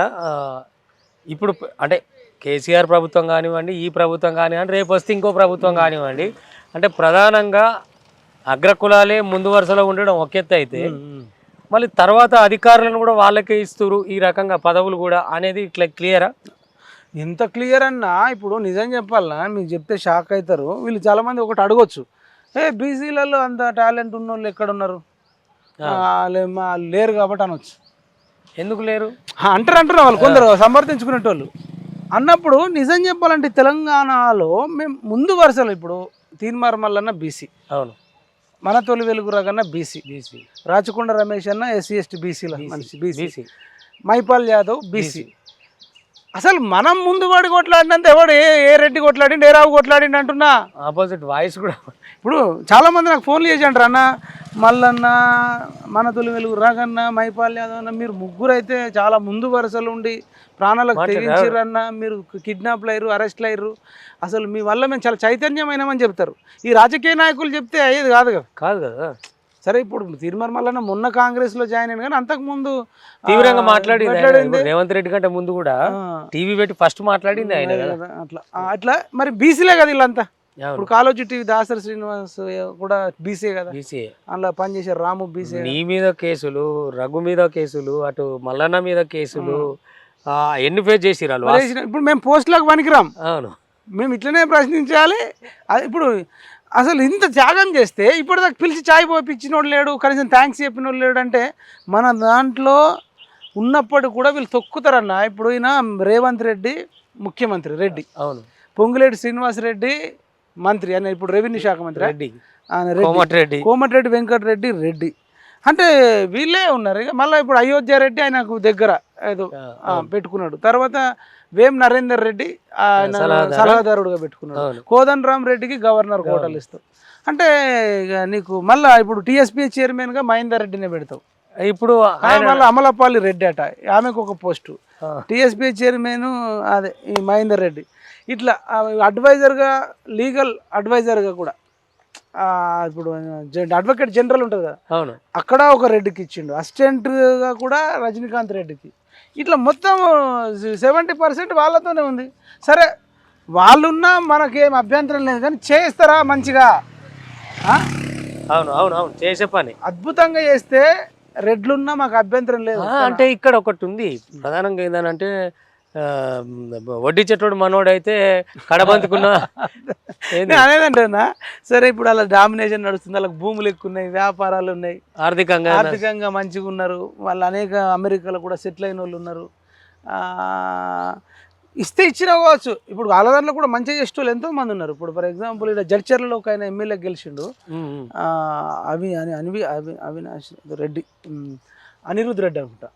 ఇప్పుడు అంటే కేసీఆర్ ప్రభుత్వం కానివ్వండి, ఈ ప్రభుత్వం కానివ్వండి, రేపు వస్తే ఇంకో ప్రభుత్వం కానివ్వండి, అంటే ప్రధానంగా అగ్రకులాలే ముందు వరుసలో ఉండడం ఒక ఎత్తు అయితే, మళ్ళీ తర్వాత అధికారులను కూడా వాళ్ళకే ఇస్తారు ఈ రకంగా పదవులు కూడా అనేది ఇట్లా క్లియరా? ఎంత క్లియర్ అన్నా, ఇప్పుడు నిజం చెప్పాలన్నా మీకు చెప్తే షాక్ అవుతారు. వీళ్ళు చాలామంది ఒకటి అడగొచ్చు, బీసీలలో అంత టాలెంట్ ఉన్న వాళ్ళు ఎక్కడున్నారు, లేరు కాబట్టి అనొచ్చు. ఎందుకు లేరు అంటారు వాళ్ళు, కొందరు సమర్థించుకునేటోళ్ళు. అన్నప్పుడు నిజం చెప్పాలంటే తెలంగాణలో మేము ముందు వరుసలో, ఇప్పుడు తీన్మార్ మల్లన్న బీసీ, అవును, మన తొలి వెలుగు రగన్న బీసీ, రాచకొండ రమేష్ అన్న ఎస్సీ ఎస్టీ బీసీల మనిషి బీసీ, మైపాల్ యాదవ్ బీసీ. అసలు మనం ముందు వాడి కొట్లాడినంత ఎవడు ఏ రెడ్డి కొట్లాడిండు, ఏ రావు కొట్లాడిండు అంటున్నా. ఆపోజిట్ వాయిస్ కూడా. ఇప్పుడు చాలామంది నాకు ఫోన్లు చేసి అంటారు, అన్న మల్లన్న, మన తొలి వెలుగు రగన్న, మైపాల్ యాదవ్ అన్న, మీరు ముగ్గురు అయితే చాలా ముందు వరుసలు ఉండి ప్రాణాలకు తెగించారు అన్న, మీరు కిడ్నాప్లు అయ్యారు, అరెస్ట్లు అయ్యారు, అసలు మీ వల్ల మేము చాలా చైతన్యమైనామని చెప్తారు. ఈ రాజకీయ నాయకులు చెప్తే అయ్యేది కాదు కదా. సరే, ఇప్పుడు తీర్మార్ మల్లన్న మొన్న కాంగ్రెస్లో జాయిన్ అయ్యాను, కానీ అంతకుముందు తీవ్రంగా మాట్లాడింది రేవంత్ రెడ్డి కంటే ముందు కూడా టీవీ పెట్టి ఫస్ట్ మాట్లాడింది ఆయన కదా. అట్లా మరి బీసీలే కదా వీళ్ళంతా. ఇప్పుడు కాలోజీ టీవీ దాసరి శ్రీనివాస్ కూడా బీసీ కదా, అందులో పనిచేసారు రాము బీసీ. నీ మీద కేసులు, రఘు మీద కేసులు, అటు మల్లన్న మీద కేసులు ఎన్ని ఫేస్ చేసిరు. ఇప్పుడు మేము పోస్టులకు పనికిరాం, అవును, మేము ఇట్లనే ప్రశ్నించాలి. ఇప్పుడు అసలు ఇంత త్యాగం చేస్తే ఇప్పటిదాకా పిలిచి ఛాయ్ పోపించినోడు లేడు, కనీసం థ్యాంక్స్ చెప్పినోడు లేడు. అంటే మన దాంట్లో ఉన్నప్పుడు కూడా వీళ్ళు తొక్కుతారన్న. ఇప్పుడు ఈయన రేవంత్ రెడ్డి ముఖ్యమంత్రి రెడ్డి, అవును, పొంగులేటి శ్రీనివాస్ రెడ్డి మంత్రి, ఆయన ఇప్పుడు రెవెన్యూ శాఖ మంత్రి రెడ్డి, కోమటిరెడ్డి వెంకటరెడ్డి రెడ్డి, అంటే వీళ్ళే ఉన్నారు. ఇక మళ్ళీ ఇప్పుడు అయోధ్య రెడ్డి ఆయనకు దగ్గర ఏదో పెట్టుకున్నాడు. తర్వాత వేం నరేందర్ రెడ్డి ఆయన సలహాదారుడుగా పెట్టుకున్నాడు. కోదండరామ్ రెడ్డికి గవర్నర్ కోటలు ఇస్తావు. అంటే ఇక నీకు మళ్ళీ ఇప్పుడు టీఎస్పీ చైర్మన్గా మహేందర్ రెడ్డినే పెడతావు. ఇప్పుడు మళ్ళీ అమలపాలి రెడ్డి అట, ఆమెకు ఒక పోస్టు, టీఎస్పీ చైర్మన్ అదే ఈ మహేందర్ రెడ్డి. ఇట్లా అడ్వైజర్గా, లీగల్ అడ్వైజర్గా కూడా, ఇప్పుడు అడ్వకేట్ జనరల్ ఉంటుంది కదా, అవును, అక్కడ ఒక రెడ్డికి ఇచ్చిండు. అసిస్టెంట్గా కూడా రజనీకాంత్ రెడ్డికి. ఇట్లా మొత్తం 70% వాళ్ళతోనే ఉంది. సరే, వాళ్ళున్నా మనకేం అభ్యంతరం లేదు, కానీ చేస్తారా మంచిగా? అవును అవును అవును, చేసే పని అద్భుతంగా చేస్తే రెడ్లున్నా మాకు అభ్యంతరం లేదు. అంటే ఇక్కడ ఒకటి ఉంది ప్రధానంగా ఏంటంటే, వడ్డీ చెట్టోడు మనోడైతే కడబంతుకున్నా అనేదంటేనా. సరే, ఇప్పుడు అలా డామినేషన్ నడుస్తుంది, వాళ్ళకి భూములు ఎక్కువ ఉన్నాయి, వ్యాపారాలు ఉన్నాయి, ఆర్థికంగా మంచిగా ఉన్నారు, వాళ్ళు అనేక అమెరికాలో కూడా సెటిల్ అయిన వాళ్ళు ఉన్నారు. ఇస్తే ఇచ్చినా కావచ్చు. ఇప్పుడు వాళ్ళ దాంట్లో కూడా మంచిగా చేసే వాళ్ళు ఎంతోమంది ఉన్నారు. ఇప్పుడు ఫర్ ఎగ్జాంపుల్ ఇక్కడ జడ్చర్లలో ఒక ఆయన ఎమ్మెల్యే గెలిచిండు, అవినాష్ రెడ్డి, అనిరుద్ రెడ్డి అనుకుంటా.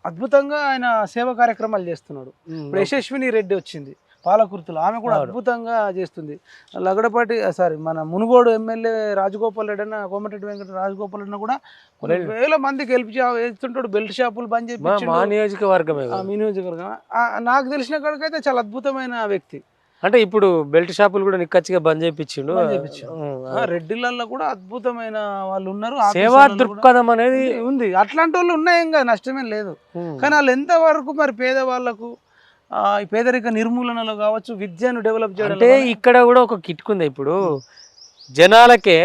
అద్భుతంగా ఆయన సేవా కార్యక్రమాలు చేస్తున్నాడు. ఇప్పుడు యశస్విని రెడ్డి వచ్చింది, పాలకుర్తిలో ఆమె కూడా అవును. అద్భుతంగా చేస్తుంది. లగడపాటి మన మునుగోడు ఎమ్మెల్యే రాజగోపాల్ రెడ్డి అన్న, కోమటిరెడ్డి వెంకట రాజగోపాల్ రెడ్డి కూడా కొన్ని వేల మందికి వేస్తుంటాడు. బెల్ట్ షాపులు బంద్ మా చేయించిండు. నియోజకవర్గమే కదా. మీ నియోజకవర్గం నాకు తెలిసిన కాడికైతే చాలా అద్భుతమైన వ్యక్తి. అంటే ఇప్పుడు బెల్ట్ షాపులు కూడా నిక్కచ్చిగా బంద్ చేయించిండు. రెడ్డిలలో కూడా అద్భుతమైన వాళ్ళు ఉన్నారు. సేవా ఆఫీసర్లలో కూడా దృక్పథం అనేది ఉంది. అట్లాంటి వాళ్ళు ఉన్నాయేం కదా, నష్టమేం లేదు. కానీ వాళ్ళు ఎంతవరకు మరి పేదవాళ్ళకు ఈ పేదరిక నిర్మూలనలో కావచ్చు, విద్యను డెవలప్ చేయడం అంటే ఇక్కడ కూడా ఒక కిట్కుంది. ఇప్పుడు జనాలకే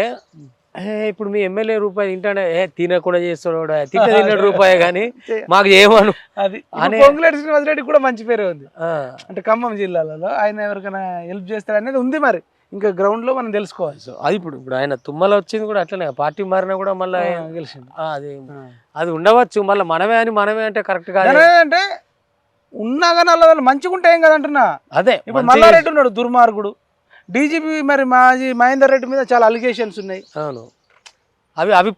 ఇప్పుడు మీ ఎమ్మెల్యే రూపాయి తింటాడే తినకుండా చేస్తాడు, తిన్నాడు రూపాయి కానీ మాకు ఏమను అది పొంగులేటి శ్రీనివాసరెడ్డి కూడా మంచి పేరే ఉంది. అంటే ఖమ్మం జిల్లాలలో ఆయన ఎవరికైనా హెల్ప్ చేస్తాడు అనేది ఉంది. మరి ఇంకా గ్రౌండ్ లో మనం తెలుసుకోవాలి. అది ఇప్పుడు ఆయన తుమ్మల వచ్చింది కూడా అట్లనే, పార్టీ మారినా కూడా మళ్ళీ గెలిచింది. అది ఉండవచ్చు. మళ్ళీ మనమే అంటే కరెక్ట్ కాదు. అంటే ఉన్నా కానీ వాళ్ళు మంచిగా ఉంటే ఏం కదంటున్నా. అదే ఇప్పుడు మల్లారెడ్డి ఉన్నాడు దుర్మార్గుడు. డీజీపీ మరి మాజీ మహేందర్ రెడ్డి మీద చాలా అలిగేషన్స్ ఉన్నాయి. అవును, అవి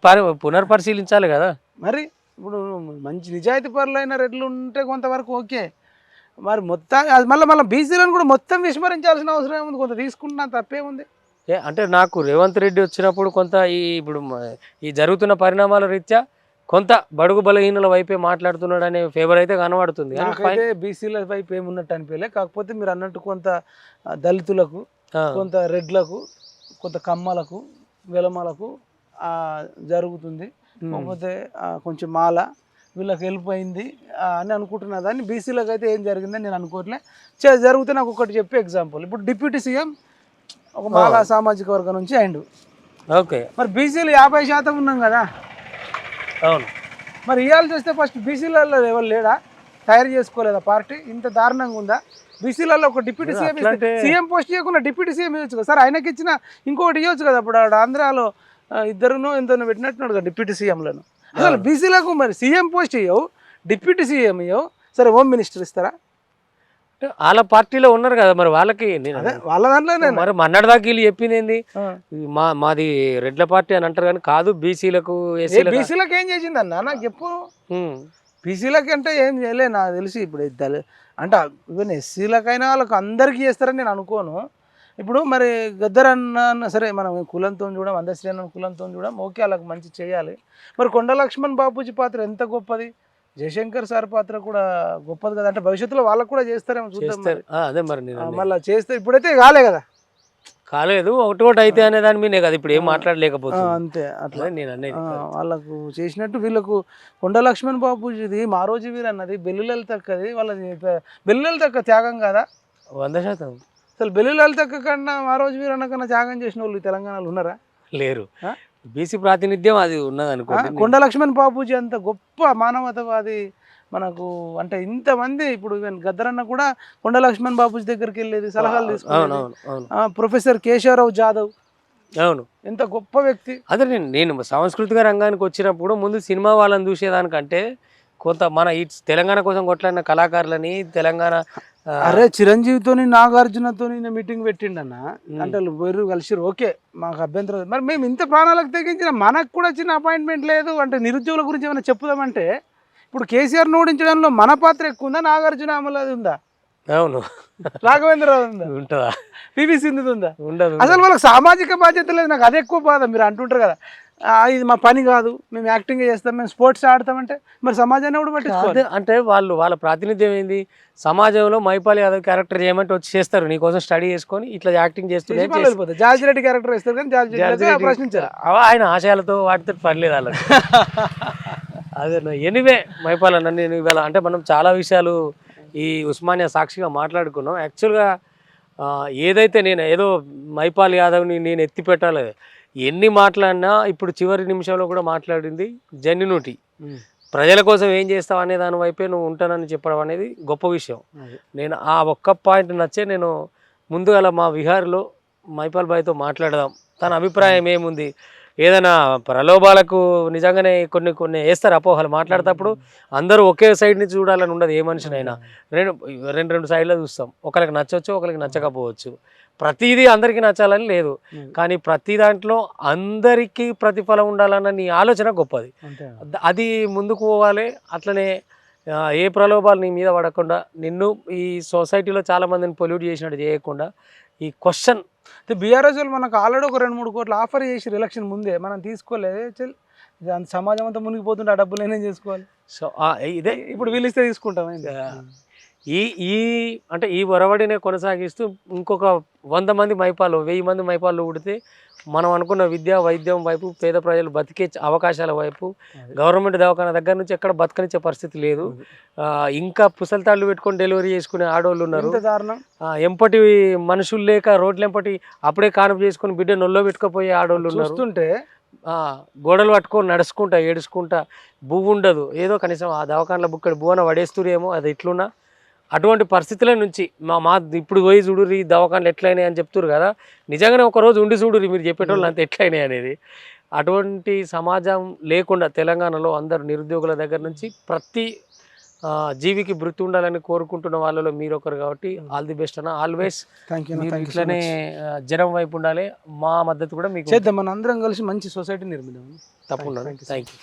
పునర్పరిశీలించాలి కదా. మరి ఇప్పుడు మంచి నిజాయితీ పరులైన రెడ్లు ఉంటే కొంతవరకు ఓకే. మరి మొత్తం అది మళ్ళీ బీసీలను కూడా మొత్తం విస్మరించాల్సిన అవసరం ఏముంది? కొంత తీసుకుంటున్నా తప్పేముంది? అంటే నాకు రేవంత్ రెడ్డి వచ్చినప్పుడు కొంత ఇప్పుడు ఈ జరుగుతున్న పరిణామాల రీత్యా కొంత బడుగు బలహీనుల వైపే మాట్లాడుతున్నాడు అనే ఫేవర్ అయితే కనబడుతుంది. నాకైతే బీసీల వైపు ఏమున్నట్టు అనిపించలే. కాకపోతే మీరు అన్నట్టు కొంత దళితులకు, కొంత రెడ్లకు, కొంత కమ్మలకు, వెలమలకు జరుగుతుంది. కాకపోతే కొంచెం మాల వీళ్ళకి వెళ్ళిపోయింది అని అనుకుంటున్నా. దాన్ని బీసీలకు అయితే ఏం జరిగిందని నేను అనుకోవట్లే. జరిగితే నాకు ఒకటి చెప్పే ఎగ్జాంపుల్, ఇప్పుడు డిప్యూటీ సీఎం ఒక మాల సామాజిక వర్గం నుంచి అయిండు. ఓకే, మరి బీసీలు 50% ఉన్నాం కదా. అవును, మరి ఇవాళ చూస్తే ఫస్ట్ బీసీలలో ఎవరు లేడా? తయారు చేసుకోలేదా పార్టీ? ఇంత దారుణంగా ఉందా? బీసీలలో ఒక డిప్యూటీ సీఎం పోస్ట్ చేయకుండా డిప్యూటీ సీఎం ఇవ్వచ్చు కదా సార్. ఆయనకి ఇచ్చిన ఇంకోటి ఇవ్వచ్చు కదా. అప్పుడు ఆంధ్రాలో ఇద్దరునో ఎంతనో పెట్టినట్టున్నాడు కదా డిప్యూటీ సీఎంలను. అసలు బీసీలకు మరి సీఎం పోస్ట్ ఇవ్వవు, డిప్యూటీ సీఎం ఇవ్వవు, సరే హోమ్ మినిస్టర్ ఇస్తారా? వాళ్ళ పార్టీలో ఉన్నారు కదా, మరి వాళ్ళకి వాళ్ళ దాంట్లోనే మరి మన్నడదాకా వీళ్ళు చెప్పింది ఏంది, మాది రెడ్ల పార్టీ అని అంటారు కానీ కాదు బీసీలకు. బీసీలకు ఏం చేసింది అన్న నాకు చెప్పు. బీసీలకి అంటే ఏం చేయలే నాకు తెలిసి. ఇప్పుడు అంటే ఈవెన్ ఎస్సీలకైనా వాళ్ళకి అందరికీ చేస్తారని నేను అనుకోను. ఇప్పుడు మరి గద్దరన్న సరే మనం కులంతో చూడం, అందశ్రేణ కులంతో చూడం, ఓకే వాళ్ళకి మంచి చేయాలి. మరి కొండ లక్ష్మణ్ బాపూజీ పాత్ర ఎంత గొప్పది, జయశంకర్ సార్ పాత్ర కూడా గొప్పది కదా. అంటే భవిష్యత్తులో వాళ్ళకు కూడా చేస్తారేమో చూద్దాం. అదే మరి మళ్ళీ చేస్తే ఇప్పుడైతే కాలే కదా, కాలేదు ఒకటి అయితే అనే దాని మీదే కదా ఇప్పుడు ఏం మాట్లాడలేకపోతుంది. అంతే అట్లా నేను అనేది వాళ్ళకు చేసినట్టు వీళ్ళకు. కొండ లక్ష్మణ్ బాపూజీది మారోజీ వీరు అన్నది బెల్లులలి తక్కది, వాళ్ళది బెల్లులలి తక్క త్యాగం కదా 100%. అసలు బెల్లులలి తక్క కన్నా మారోజీ వీరు అన్న కన్నా త్యాగం చేసిన వాళ్ళు తెలంగాణలో ఉన్నారా? లేరు. బీసీ ప్రాతినిధ్యం అది ఉన్నది అనుకో. కొండ లక్ష్మణ్ బాపూజీ అంత గొప్ప మానవతావాది మనకు. అంటే ఇంతమంది ఇప్పుడు గద్దరన్న కూడా కొండ లక్ష్మణ్ బాపూజీ దగ్గరికి వెళ్ళేది, సలహాలు తీసుకునేది. ప్రొఫెసర్ కేశవరావు జాదవ్, అవును, ఎంత గొప్ప వ్యక్తి. అదే నేను సాంస్కృతిక రంగానికి వచ్చినప్పుడు ముందు సినిమా వాళ్ళని చూసేదానికంటే కొంత మన ఈ తెలంగాణ కోసం కొట్లాడిన కళాకారులని తెలంగాణ. అరే చిరంజీవితోని నాగార్జునతోని మీటింగ్ పెట్టిండన్న. అంటే వేరు కలిసిరు, ఓకే మాకు అభ్యంతరం. మరి మేము ఇంత ప్రాణాలకు తెగించిన మనకు కూడా చిన్న అపాయింట్మెంట్ లేదు అంటే నిరుద్యోగుల గురించి ఏమైనా చెప్పుదామంటే ఇప్పుడు కేసీఆర్ ఓడించడంలో మన పాత్ర ఎక్కువ ఉందా, నాగార్జున అమలది ఉందా? అవును, రాఘవేంద్రరావు ఉందా, ఉంటుందా, పివి సింధు ఉందా? ఉండదు. అసలు వాళ్ళకి సామాజిక బాధ్యత లేదు. నాకు అదే ఎక్కువ బాధ. మీరు అంటుంటారు కదా ఇది మా పని కాదు, మేము యాక్టింగ్ చేస్తాం, మేము స్పోర్ట్స్ ఆడతామంటే మరి సమాజాన్ని కూడా పట్టించుకోవాలి. అంటే వాళ్ళ ప్రాతినిధ్యం ఏంది, సమాజంలో మైపాల్ యాదవ్ క్యారెక్టర్ చేయమంటే వచ్చి చేస్తారు, నీకోసం స్టడీ చేసుకొని ఇట్లా యాక్టింగ్ చేస్తారు. జార్జి రెడ్డి క్యారెక్టర్ వేస్తారు కానీ జార్జి రెడ్డి ప్రశ్నించారు. ఆయన ఆశయాలతో వాటితో పర్లేదు వాళ్ళకి. అదే ఎనివే మైపాల్ అన్న, నేను ఇవాళ అంటే మనం చాలా విషయాలు ఈ ఉస్మానియా సాక్షిగా మాట్లాడుకున్నాం. యాక్చువల్గా ఏదైతే నేను ఏదో మైపాల్ యాదవ్ని నేను ఎత్తి పెట్టాలి, ఎన్ని మాట్లాడినా ఇప్పుడు చివరి నిమిషంలో కూడా మాట్లాడింది జెన్యూనిటీ. ప్రజల కోసం ఏం చేస్తావు అనే దాని వైపే నువ్వు ఉంటానని చెప్పడం అనేది గొప్ప విషయం. నేను ఆ ఒక్క పాయింట్ నచ్చే నేను ముందుగా మా విహార్లో మైపాల్ బాయ్తో మాట్లాడదాం, తన అభిప్రాయం ఏముంది, ఏదైనా ప్రలోభాలకు నిజంగానే కొన్ని వేస్తారు అపోహలు. మాట్లాడేటప్పుడు అందరూ ఒకే సైడ్ నుంచి చూడాలని ఉండదు. ఏ మనిషినైనా రెండు సైడ్లో చూస్తాం. ఒకరికి నచ్చవచ్చు, ఒకరికి నచ్చకపోవచ్చు. ప్రతిదీ అందరికీ నచ్చాలని లేదు, కానీ ప్రతి దాంట్లో అందరికీ ప్రతిఫలం ఉండాలన్న నీ ఆలోచన గొప్పది. అది ముందుకు పోవాలి. అట్లనే ఏ ప్రలోభాలు నీ మీద పడకుండా నిన్ను ఈ సొసైటీలో చాలా మందిని పొల్యూట్ చేసినట్టు చేయకుండా ఈ క్వశ్చన్ బీఆర్ఎస్ వాళ్ళు మనకు ఆల్రెడీ ఒక 2-3 కోట్లు ఆఫర్ చేసి ఎలక్షన్ ముందే మనం తీసుకోలేదు. సమాజం అంతా మునిగిపోతుంటే ఆ డబ్బులు నేనేం చేసుకోవాలి. సో ఇదే ఇప్పుడు వీళ్ళు ఇస్తే తీసుకుంటాం. ఈ ఈ అంటే ఈ ఒరవడినే కొనసాగిస్తూ ఇంకొక 100 మంది మైపాలు 1000 మంది మైపాలు ఉడితే మనం అనుకున్న విద్య వైద్యం వైపు పేద ప్రజలు బతికే అవకాశాల వైపు గవర్నమెంట్ దవాఖాన దగ్గర నుంచి ఎక్కడ బతకనిచ్చే పరిస్థితి లేదు. ఇంకా పుసలతాళ్ళు పెట్టుకొని డెలివరీ చేసుకునే ఆడవాళ్ళు ఉన్నారు. ఎంపటి మనుషులు లేక రోడ్లు ఎంపటి అప్పుడే కానుపు చేసుకుని బిడ్డ నొల్లో పెట్టుకుపోయే ఆడవాళ్ళు ఉన్నారు. చూస్తుంటే గోడలు పట్టుకొని నడుచుకుంటా ఏడుచుకుంటా బువ్వు ఉండదు, ఏదో కనీసం ఆ దవాఖానలో బుక్కడి బువ్వన పడేస్తురేమో అది ఇట్లున్నా అటువంటి పరిస్థితుల నుంచి మా ఇప్పుడు పోయి చూడురి దవాఖానలు ఎట్లయినాయి అని చెప్తున్నారు కదా, నిజంగానే ఒకరోజు ఉండి చూడురి మీరు చెప్పేటోళ్ళు అంత ఎట్లయినాయి అనేది. అటువంటి సమాజం లేకుండా తెలంగాణలో అందరు నిరుద్యోగుల దగ్గర నుంచి ప్రతి జీవికి వృత్తి ఉండాలని కోరుకుంటున్న వాళ్ళలో మీరు ఒకరు కాబట్టి ఆల్ ది బెస్ట్ అన్న. ఆల్వేస్ ఇట్లనే జనం వైపు ఉండాలి. మా మద్దతు కూడా మీకు చేద్దాం. మన అందరం కలిసి మంచి సొసైటీ నిర్మిద్దాం. తప్పకుండా. Thank you.